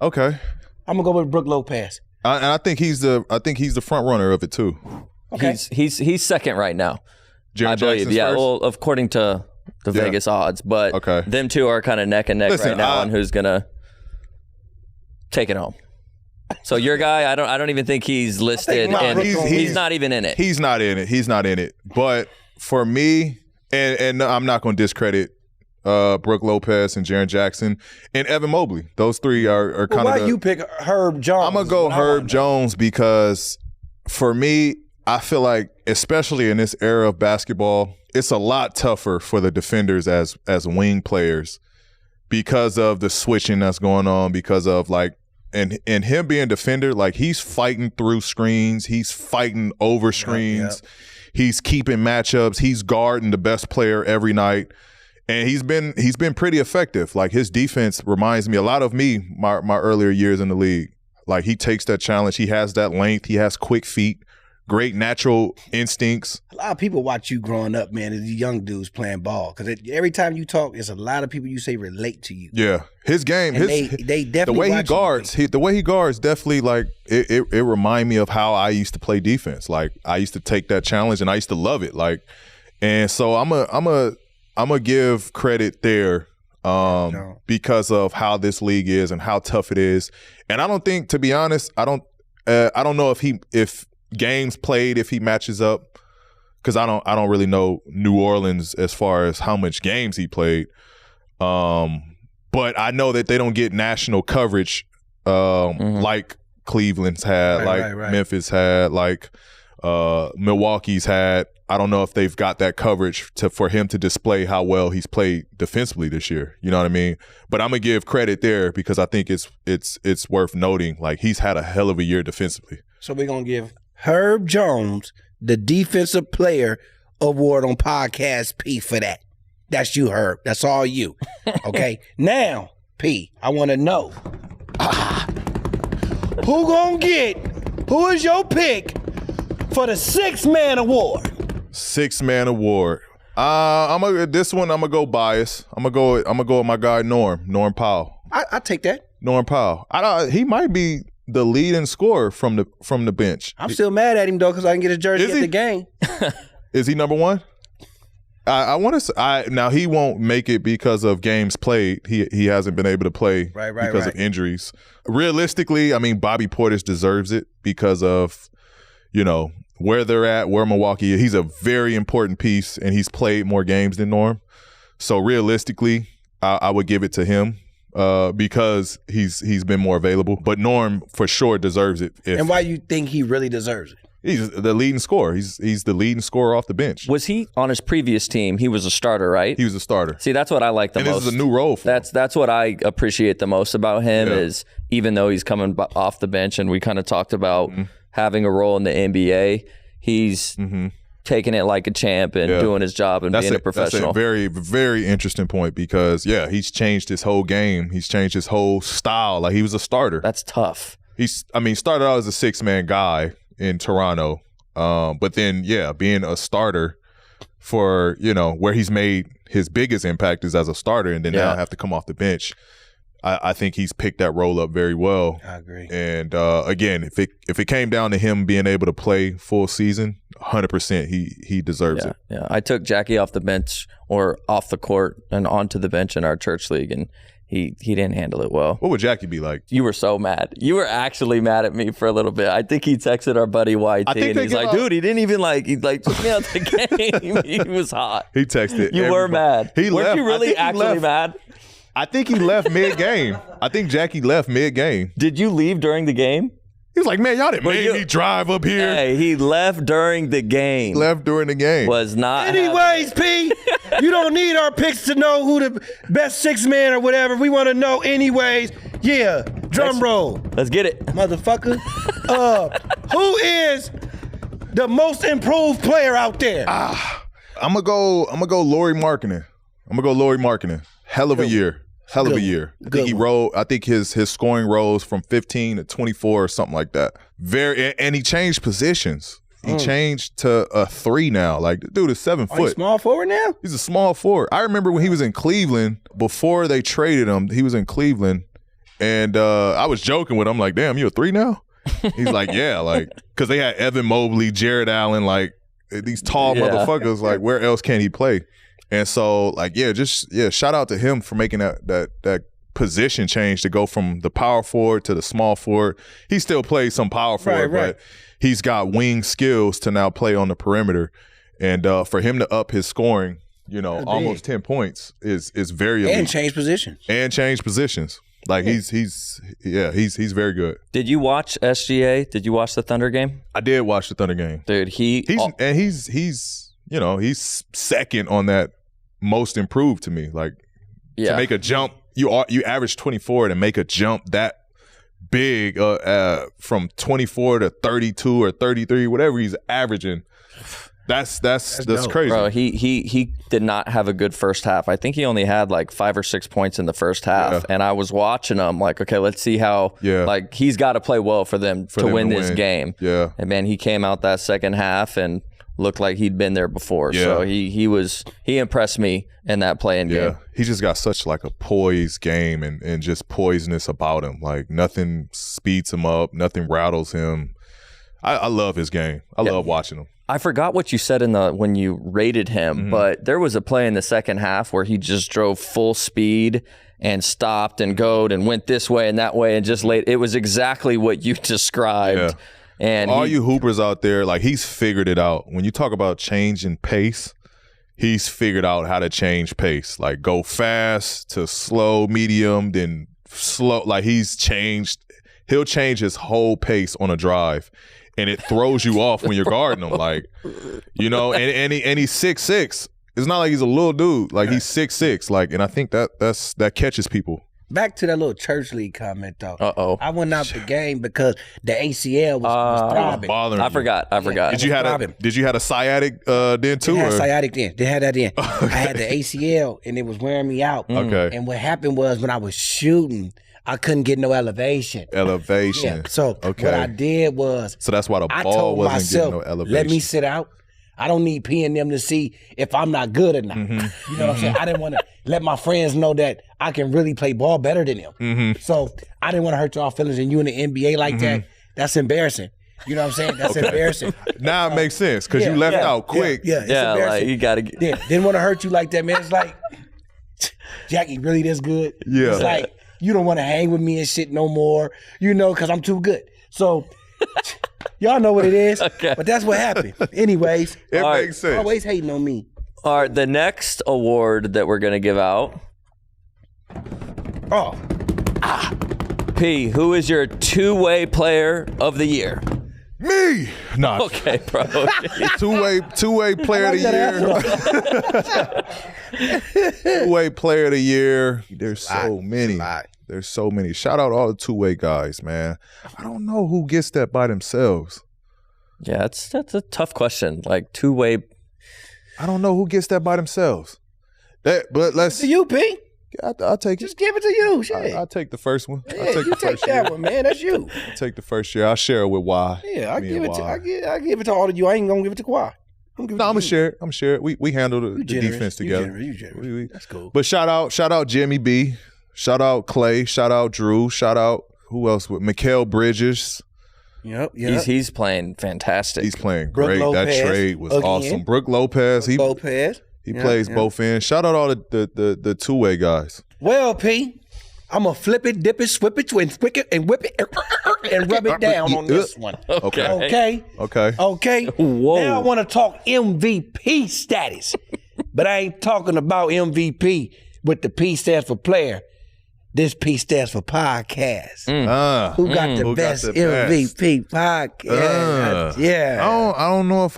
Okay. I'm going to go with Brook Lopez. And I think he's the front runner of it too. Okay. He's second right now. Jaren I believe. Jackson's Yeah. first? Well, according to the Vegas odds, but them two are kind of neck and neck right now on who's gonna take it home. So your guy, I don't even think he's listed, and he's not even in it. He's not in it. But for me, and I'm not going to discredit Brook Lopez and Jaren Jackson and Evan Mobley. Those three are kind of. Why you pick Herb Jones? I'm gonna go Herb Jones because for me, I feel like, especially in this era of basketball, it's a lot tougher for the defenders as wing players because of the switching that's going on, because of and him being a defender, he's fighting through screens, he's fighting over screens, he's keeping matchups, he's guarding the best player every night, and he's been pretty effective. His defense reminds me a lot of my earlier years in the league. He takes that challenge, he has that length, he has quick feet, great natural instincts. A lot of people watch you growing up, man, as young dudes playing ball. Because every time you talk, it's a lot of people you say relate to you. Yeah, his game, they definitely the way he guards, definitely it remind me of how I used to play defense. I used to take that challenge and I used to love it. And so I'm a give credit there because of how this league is and how tough it is. And I don't think, to be honest, I don't know if games played, if he matches up, because I don't really know New Orleans as far as how much games he played. But I know that they don't get national coverage like Cleveland's had, Memphis had, Milwaukee's had. I don't know if they've got that coverage for him to display how well he's played defensively this year. You know what I mean? But I'm gonna give credit there because I think it's worth noting. He's had a hell of a year defensively. So we're gonna give Herb Jones the Defensive Player Award on Podcast P for that. That's you, Herb. That's all you. Okay? Now, P, I want to know. Who is your pick for the 6-man award? 6-man award. I'm gonna go bias. I'm gonna go with my guy Norm Powell. I take that. Norm Powell. He might be the leading scorer from the bench. I'm still mad at him though because I didn't get his jersey at the game. Is he number one? I want to say now he won't make it because of games played. He hasn't been able to play because of injuries. Realistically, I mean Bobby Portis deserves it because of where they're at, where Milwaukee is. He's a very important piece, and he's played more games than Norm. So realistically, I would give it to him because he's been more available. But Norm for sure deserves it. And why you think he really deserves it? He's the leading scorer. He's the leading scorer off the bench. Was he on his previous team? He was a starter, right? He was a starter. See, that's what I like the most. And this is a new role for him. That's what I appreciate the most about him is even though he's coming off the bench, and we kind of talked about having a role in the NBA, he's taking it like a champ and doing his job and being a professional. That's a very, very interesting point because, he's changed his whole game. He's changed his whole style. Like, he was a starter. That's tough. Started out as a 6-man guy in Toronto. But then, being a starter for, where he's made his biggest impact is as a starter and then now have to come off the bench. I think he's picked that role up very well. I agree. And again, if it came down to him being able to play full season, 100% he deserves it. Yeah, I took Jackie off the bench or off the court and onto the bench in our church league, and he didn't handle it well. What would Jackie be like? You were so mad. You were actually mad at me for a little bit. I think he texted our buddy YT, and he's like, dude, he didn't even he took me out the game. He was hot. He texted. You were mad. Weren't you really actually mad? I think he left mid-game. I think Jackie left mid-game. Did you leave during the game? He was like, man, y'all didn't make me drive up here. Hey, he left during the game. Left during the game. Was not. Anyways, P, you don't need our picks to know who the best 6-man or whatever. We want to know anyways. Yeah, drum roll. Let's get it. Motherfucker. Who is the most improved player out there? I'm gonna go Lauri Markkanen. Hell of a year. I think he rose. I think his scoring rose from 15 to 24 or something like that. And he changed positions. He changed to a 3 now. Like, the dude is 7 foot. He's small forward now? He's a small forward. I remember when he was in Cleveland, before they traded him, he was in Cleveland, and I was joking with him, like, damn, you a 3 now? He's like, yeah, like, because they had Evan Mobley, Jared Allen, like, these tall motherfuckers, like, where else can he play? And so, like, shout out to him for making that position change to go from the power forward to the small forward. He still plays some power forward, but he's got wing skills to now play on the perimeter. And for him to up his scoring, almost 10 points is very elite. And change positions. Like, he's very good. Did you watch SGA? Did you watch the Thunder game? I did watch the Thunder game. Dude, he's second on that most improved to me. Like, to make a jump, you average 24 to make a jump that big from 24 to 32 or 33, whatever he's averaging. That's crazy. Bro, he did not have a good first half. I think he only had like 5 or 6 points in the first half. And I was watching him like, okay, let's see how like he's got to play well for them to win this game. Yeah. And man, he came out that second half and looked like he'd been there before. Yeah. So he impressed me in that playing game. He just got such like a poised game and just poisonous about him. Like, nothing speeds him up, nothing rattles him. I love his game. I love watching him. I forgot what you said when you rated him, but there was a play in the second half where he just drove full speed and stopped and goed and went this way and that way and just it was exactly what you described. Yeah. And all you hoopers out there, like, he's figured it out. When you talk about changing pace, he's figured out how to change pace. Like, go fast to slow, medium, then slow. Like, he'll change his whole pace on a drive. And it throws you off when you're guarding him. Like, and he's 6'6". It's not like he's a little dude. Like, he's 6'6". Like, and I think that catches people. Back to that little church league comment, though. Uh-oh. I went out the game because the ACL was throbbing. Bothering I you. forgot. Did you had a sciatic then too? They had or? sciatic then. They had that then. I had the ACL, and it was wearing me out. Okay. And what happened was when I was shooting, I couldn't get no elevation. Yeah. So what I did was, So that's why the I ball told wasn't myself, getting no elevation. let me sit out. I don't need peeing them to see if I'm not good or not. You know what I'm saying? I didn't want to let my friends know that I can really play ball better than them. So I didn't want to hurt y'all feelings, and you in the NBA like that, that's embarrassing. You know what I'm saying? That's embarrassing. Now it makes sense because you left out quick. Yeah, it's Yeah, embarrassing. like you got to. Yeah, didn't want to hurt you like that, man. It's like, Jackie, really this good? Yeah. It's like, you don't want to hang with me and shit no more, you know, because I'm too good. So, y'all know what it is. Okay. But that's what happened. Anyways, It makes sense. always hating on me. All right, the next award that we're going to give out. Oh, P, who is your two-way player of the year? Me. Nah. Okay, bro. Two-way player of the year. Two-way player of the year. There's so many. There's so many. Shout out all the two-way guys, man. I don't know who gets that by themselves. Yeah, that's a tough question. Like two-way. I don't know who gets that by themselves. But let's. to you, P. I'll take it. Just give it to you. Shit. I'll take the first one. Yeah, I'll take you the take first that year. one, man. That's you. I'll take the first year. I'll share it with Y. Yeah, I Me give and it to Y. I give it to all of you. I ain't gonna give it to Kawhi. No, I'm gonna share it. I'm share it. We handle the defense together. You generous. That's cool. But shout out Jimmy B. Shout out Clay. Shout out Drew. Shout out who else? With Mikal Bridges. Yep. He's playing fantastic. He's playing Brook great. Lopez, That trade was again. awesome. Brook Lopez. Lopez. He plays both ends. Shout out all the two-way guys. Well, P, I'm going to flip it, dip it, swip it, and whip it, and whip it, and rub it down on this one. Okay. Okay? Whoa. Now I want to talk MVP status. But I ain't talking about MVP with the P stands for player. This P stands for podcast. Who got the best MVP podcast? Yeah. I don't know if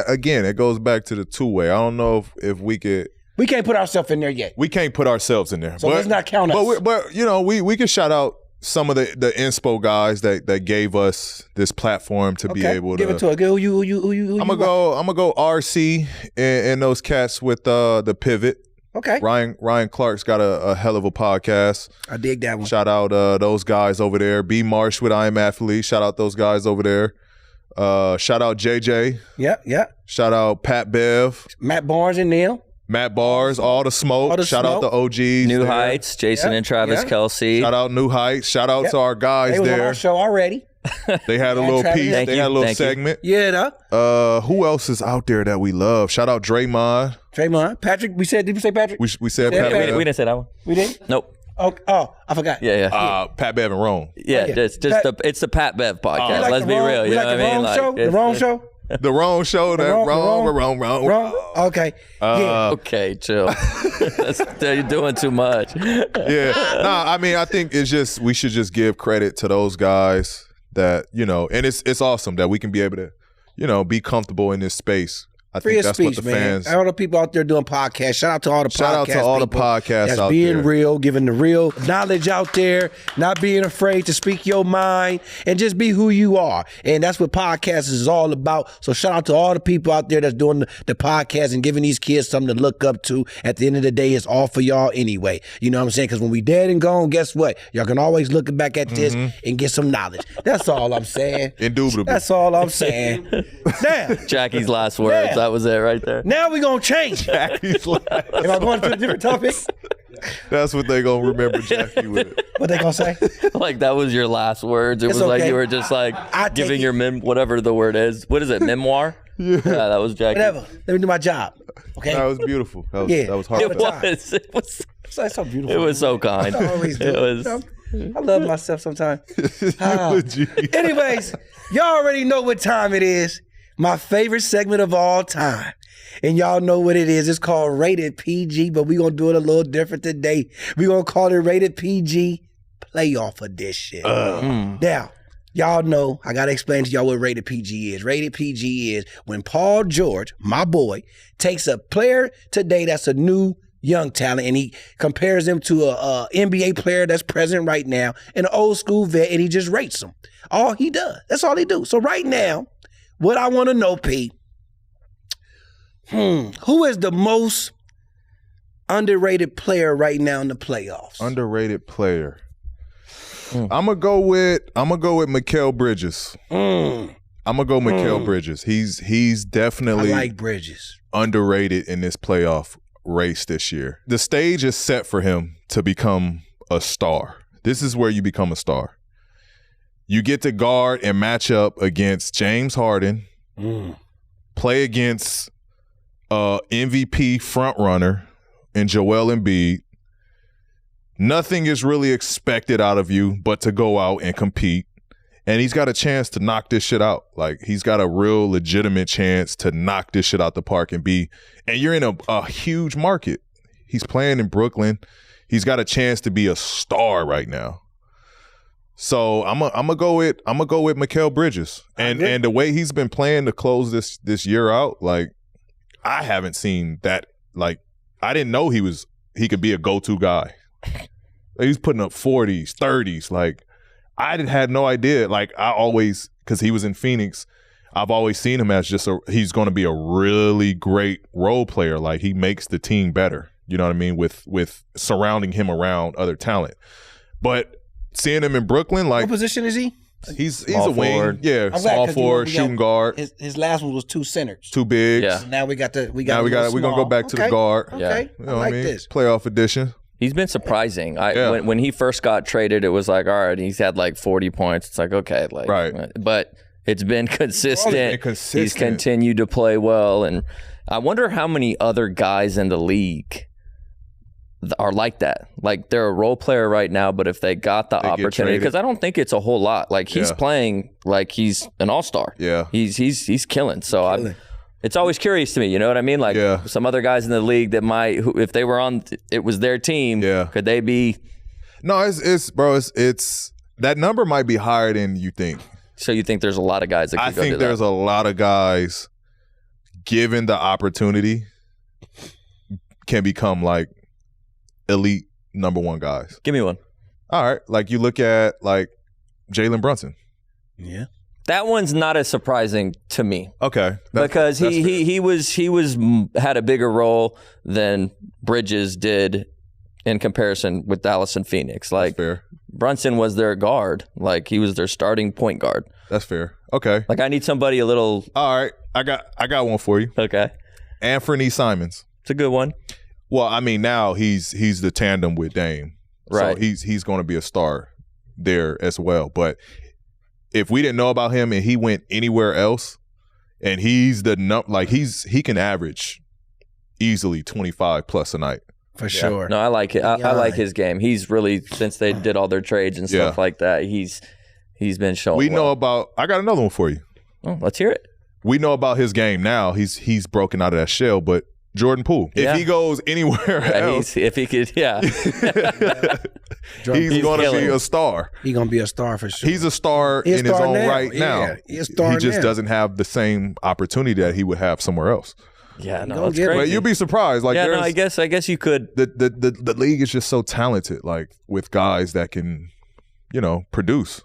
again, it goes back to the two-way. I don't know if we could. We can't put ourselves in there yet. We can't put ourselves in there. So let's not count us. But you know, we can shout out some of the inspo guys that gave us this platform to be able to give it to us. Who you I'm gonna go RC and those cats with the pivot. Okay. Ryan Clark's got a hell of a podcast. I dig that one. Shout out those guys over there. B Marsh with I Am Athlete. Shout out those guys over there. Shout out JJ. Yeah. Shout out Pat Bev. Matt Barnes and Neil. Matt Bars, all the smoke. Shout out the OGs. New there. Heights, Jason and Travis Kelsey. Shout out New Heights. Shout out to our guys They was on there. our show already. They had a little Travis. piece. Thank They you. had a little Thank you. segment. Yeah, Who else is out there that we love? Shout out Draymond. Draymond. Patrick, did we say Patrick? We said Yeah, Pat Pat- Bev. We didn't say that one. We did? Nope. Oh, I forgot. Yeah. Pat Bev and Rome. Yeah, yeah. it's just it's the Pat Bev podcast. You like Let's the be wrong- real. You You like know the what I mean? wrong show? The it's- wrong show? The Rome show. Wrong. Okay. Yeah. Okay, chill. You're doing too much. Yeah. Nah, I mean, I think it's just we should just give credit to those guys that, you know, and it's awesome that we can be able to, you know, be comfortable in this space. I Free think of that's speech, what the man. fans. All the people out there doing podcasts. Shout out to all the podcasts. That's out being there. real, giving the real knowledge out there, not being afraid to speak your mind, and just be who you are. And that's what podcasts is all about. So shout out to all the people out there that's doing the podcast and giving these kids something to look up to. At the end of the day, it's all for y'all anyway. You know what I'm saying? Because when we dead and gone, guess what? Y'all can always look back at this and get some knowledge. That's all I'm saying. Indubitably. That's all I'm saying. Now, Jackie's last words. Yeah. That was it right there. now we're going to change. Jackie's last. Am I going to a different topic? That's what they gonna remember Jackie with. What they going to say? Like that was your last words. It It's was like okay. you were just like I take giving it. your whatever the word is. What is it? Memoir? Yeah, that was Jackie. Whatever. Let me do my job. Okay? That was beautiful. That was, Yeah. that was It hard. was. It was. It's so beautiful. It was so kind. I always do. It was. I love myself sometimes. Legit. Anyways, y'all already know what time it is. My favorite segment of all time. And y'all know what it is. It's called Rated PG, but we're going to do it a little different today. We're going to call it Rated PG Playoff Edition. Now, y'all know, I got to explain to y'all what Rated PG is. Rated PG is when Paul George, my boy, takes a player today that's a new young talent, and he compares them to a NBA player that's present right now, and an old school vet, and he just rates them. All he does. That's all he do. So right now, what I want to know, Pete, who is the most underrated player right now in the playoffs? Underrated player. I'm gonna go with Mikal Bridges. I'm gonna go Mikal Bridges. He's definitely I like Bridges. Underrated in this playoff race this year. The stage is set for him to become a star. This is where you become a star. You get to guard and match up against James Harden, play against MVP frontrunner and Joel Embiid. Nothing is really expected out of you but to go out and compete. And he's got a chance to knock this shit out. Like, he's got a real legitimate chance to knock this shit out the park and you're in a huge market. He's playing in Brooklyn. He's got a chance to be a star right now. So I'm gonna go with Mikal Bridges. And the way he's been playing to close this year out, like, I haven't seen that. Like, I didn't know he could be a go-to guy. He's putting up 40s, 30s. Like, I had no idea. Like, I always, because he was in Phoenix, I've always seen him as he's going to be a really great role player. Like, he makes the team better. You know what I mean? With surrounding him around other talent. But seeing him in Brooklyn, like, what position is he? He's a wing. Forward. Yeah, small forward, shooting guard. His last one was 2 centers. 2 bigs. Yeah. So now we're gonna go back to the guard. Okay. Yeah. You know I what like mean? this. Playoff edition. He's been surprising. When he first got traded, it was like, all right, he's had like 40 points. It's like, okay, like, right. But it's been consistent. He's continued to play well, and I wonder how many other guys in the league are like that. Like, they're a role player right now, but if they got the opportunity, because I don't think it's a whole lot. Like, he's playing like he's an all-star. Yeah, he's killing. So it's always curious to me. You know what I mean? Like, some other guys in the league that if they were on, it was their team. Yeah, could they be? No, it's that number might be higher than you think. So you think there's a lot of guys that could go do that? I think there's a lot of guys, given the opportunity, can become like elite number 1 guys. Give me one. All right. Like, you look at like Jalen Brunson. Yeah. That one's not as surprising to me. Okay. Because he had a bigger role than Bridges did in comparison with Dallas and Phoenix. Like, that's fair. Brunson was their guard. Like, he was their starting point guard. That's fair. Okay. Like, I need somebody a little. All right. I got one for you. Okay. Anthony Simons. It's a good one. Well, I mean, now he's the tandem with Dame. Right. So he's going to be a star there as well. But if we didn't know about him and he went anywhere else, and he can average easily 25 plus a night. For sure. No, I like it. I like his game. He's really, since they did all their trades and stuff like that, he's been showing. We know about. I got another one for you. Oh, let's hear it. We know about his game now. He's broken out of that shell, but Jordan Poole. If he goes anywhere else, if he could, he's going to be a star. He's going to be a star for sure. He's a star in his own right now. He's a star. He just doesn't have the same opportunity that he would have somewhere else. Yeah, no, that's crazy. But you'd be surprised. Like, I guess you could. The league is just so talented, like, with guys that can, produce.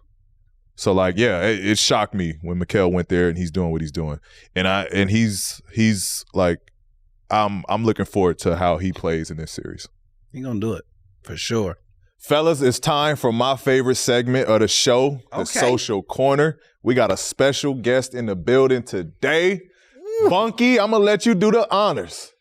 So, like, it shocked me when Mikal went there and he's doing what he's doing, and he's like, I'm looking forward to how he plays in this series. He's gonna do it for sure. Fellas, it's time for my favorite segment of the show, the Social Corner. We got a special guest in the building today. Bunky, I'm going to let you do the honors.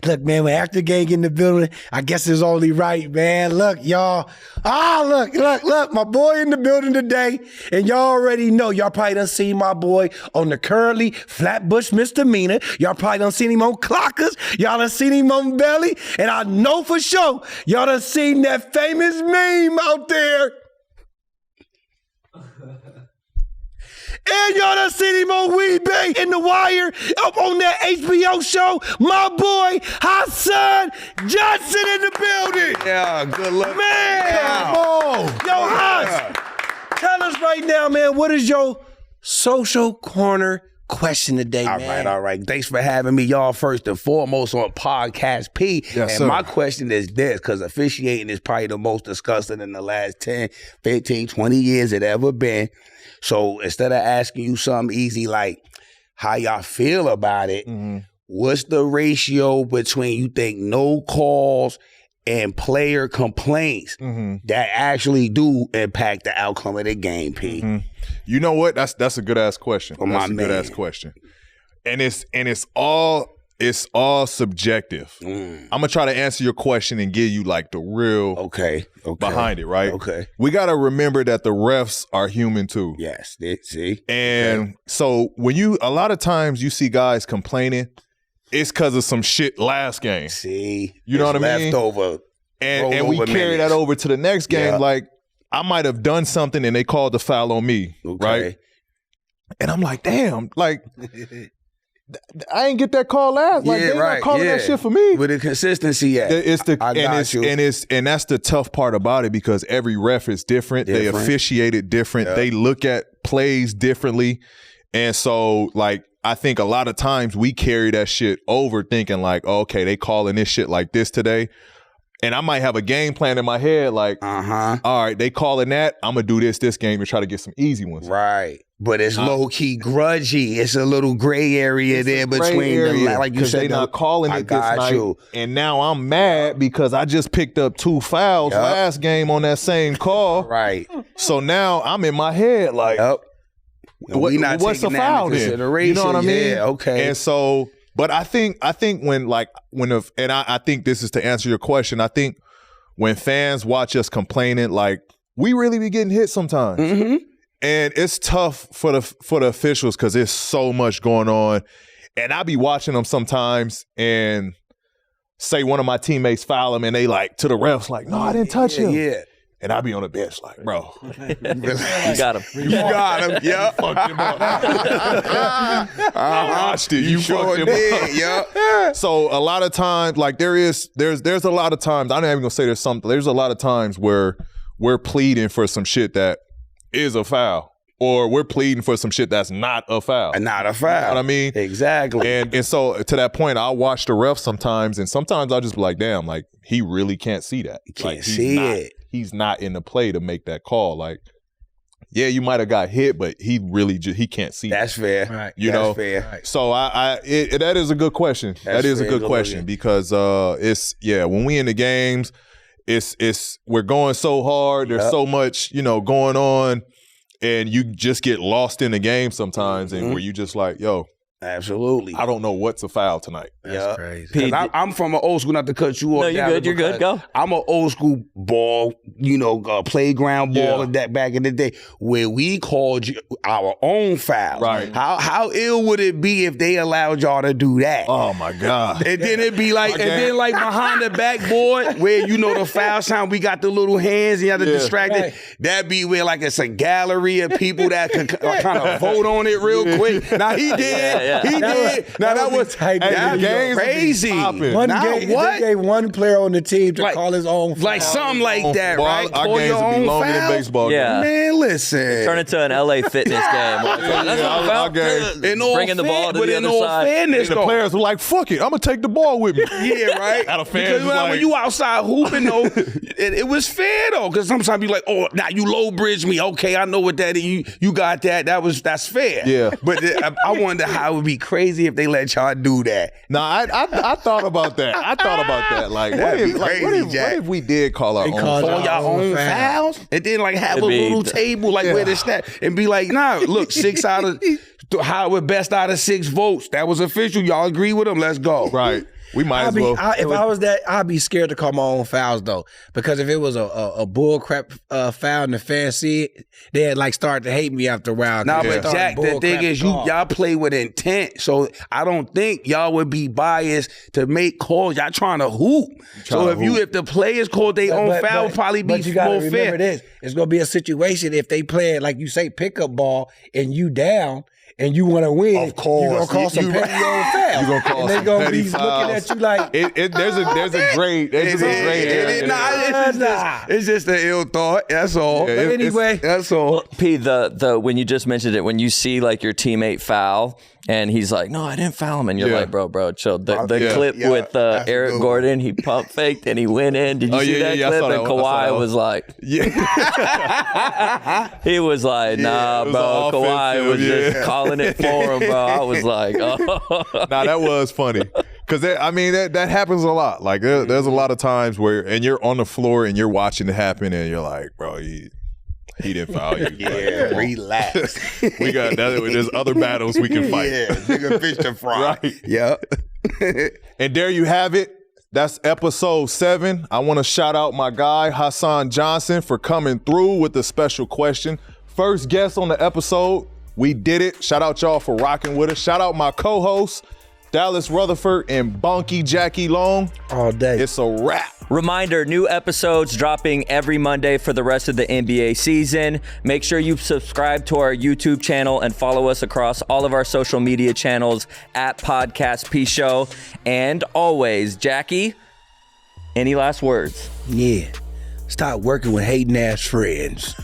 Look, man, when after gang in the building, I guess it's only right, man. Look, y'all. Look, my boy in the building today. And y'all already know, y'all probably done seen my boy on the currently Flatbush Misdemeanor. Y'all probably done seen him on Clockers. Y'all done seen him on Belly. And I know for sure, y'all done seen that famous meme out there. And y'all done seen him on Weed Bay in The Wire, up on that HBO show. My boy, Hassan Johnson in the building. Yeah, good luck. Man, come on. Yo, Hass, tell us right now, man, what is your Social Corner question today, man. All right. Thanks for having me, y'all, first and foremost on Podcast P. Yes, and sir. my question is this, because officiating is probably the most disgusting in the last 10, 15, 20 years it ever been. So instead of asking you something easy like how y'all feel about it, what's the ratio between you think no calls and player complaints that actually do impact the outcome of the game, P? You know what? That's a good ass question. Oh, That's my a good man. ass question. And it's all subjective. I'm gonna try to answer your question and give you like the real Okay. behind it, right? Okay. We gotta remember that the refs are human too. Yes. See? And so a lot of times you see guys complaining, it's because of some shit last game. See? You know It's what I mean? Leftover. And we rollover carry that minutes. over to the next game. Yeah. Like I might have done something and they called the foul on me, right? And I'm like, damn, like I ain't get that call last. Like they not calling that shit for me. With the consistency at. It's the I got you. and that's the tough part about it because every ref is different. They officiate it different. They look at plays differently. And so like I think a lot of times we carry that shit over thinking like, oh, okay, they calling this shit like this today. And I might have a game plan in my head like, all right, they calling that. I'm going to do this game and try to get some easy ones. Right. But it's low-key grudgy. It's a little gray area there between like you said. They not calling it this night. You. And now I'm mad because I just picked up 2 fouls last game on that same call. Right. So now I'm in my head like, what's a foul then? You know what I mean? Yeah, okay. And so, but I think I think this is to answer your question. I think when fans watch us complaining, like we really be getting hit sometimes. And it's tough for the officials because there's so much going on. And I be watching them sometimes and say one of my teammates foul him and they like to the refs like, no, I didn't touch him. Yeah. And I be on the bench like, bro. You got him. You got him. Yeah. Fucked him up. I watched it. You sure fucked him did. up. Yeah. So a lot of times, like there's a lot of times, I'm not even gonna say there's a lot of times where we're pleading for some shit that is a foul. Or we're pleading for some shit that's not a foul. Not a foul. You know what I mean? Exactly. And so to that point, I'll watch the refs sometimes, and sometimes I'll just be like, damn, like he really can't see that. You can't like, see it. He's not in the play to make that call. Like, yeah, you might have got hit, but he really he can't see. That's fair. Right. You That's know. fair. Right. So that is a good question. That is a good question because when we in the games, we're going so hard. There's so much going on. And you just get lost in the game sometimes, and where you just like, yo, absolutely, I don't know what's a foul tonight. That's crazy. I'm from an old school, not to cut you off. No, you're good. You're good. Go. I'm an old school ball, playground ball of that back in the day, where we called our own foul. Right. How ill would it be if they allowed y'all to do that? Oh my God. And then it'd be like, behind the backboard, where the foul sign, we got the little hands and you have to distract it. That'd be where like it's a gallery of people that could kind of vote on it real quick. Now he did. He did. Now that was tight. That'd be crazy. They gave one player on the team to call his own foul. Like something like that, right? Our Call games your would be own longer than foul. baseball. Yeah. Man, listen. Turn into an LA fitness game. That's not a foul. Bringing the ball to the other side. Fairness, And the players were like, fuck it, I'm going to take the ball with me. Yeah, right. Out of fans Because was like- when you outside hooping, though, it was fair though. Because sometimes you like, oh, now you low bridge me. Okay, I know what that is. You got that. That's fair. Yeah. But I wonder how it would be crazy if they let y'all do that. Nah, I thought about that. Like, what if we did call our own Call foul? y'all own fouls and then like have a little table like where they snap and be like, nah, look, 6 out of how it best out of 6 votes. That was official. Y'all agree with them? Let's go. Right. We might as well. If I was that, I'd be scared to call my own fouls though, because if it was a bull crap foul and the fans see it, they'd like start to hate me after a while. Nah, but Jack, the thing is, y'all play with intent, so I don't think y'all would be biased to make calls. Y'all trying to hoop. So if the players called their own foul, probably be you gotta more remember fair. this. It's gonna be a situation if they play like you say pickup ball and you down. And you want to win, of course. You're going to call some petty old fouls. You're going to call some petty petty fouls. Looking at you like... There's a great area. It's just an ill thought. That's all. But anyway. That's all. P, when you just mentioned it, when you see like your teammate foul And he's like, no, I didn't foul him. And you're Yeah. like, bro, chill. The Yeah. clip Yeah, with that's a Eric good Gordon, he pump faked and he went in. Did you see that I clip? saw that And one. I saw that Kawhi one. was like, Yeah. he was like, nah, it was bro. all Kawhi offensive, was just yeah. calling it for him, bro. I was like, oh. Nah, that was funny. Because, that happens a lot. Like, there's a lot of times where, and you're on the floor and you're watching it happen and you're like, bro, he didn't foul you. Yeah, Like, relax. we got that. There's other battles we can fight. Yeah, nigga fish to fry. Right. Yep. And there you have it. That's episode 7. I want to shout out my guy, Hassan Johnson, for coming through with the special question. First guest on the episode. We did it. Shout out y'all for rocking with us. Shout out my co-hosts, Dallas Rutherford and Bonky Jackie Long. All day. It's a wrap. Reminder, new episodes dropping every Monday for the rest of the NBA season. Make sure you subscribe to our YouTube channel and follow us across all of our social media channels at Podcast P Show. And always, Jackie, any last words? Yeah. Stop working with hating ass friends.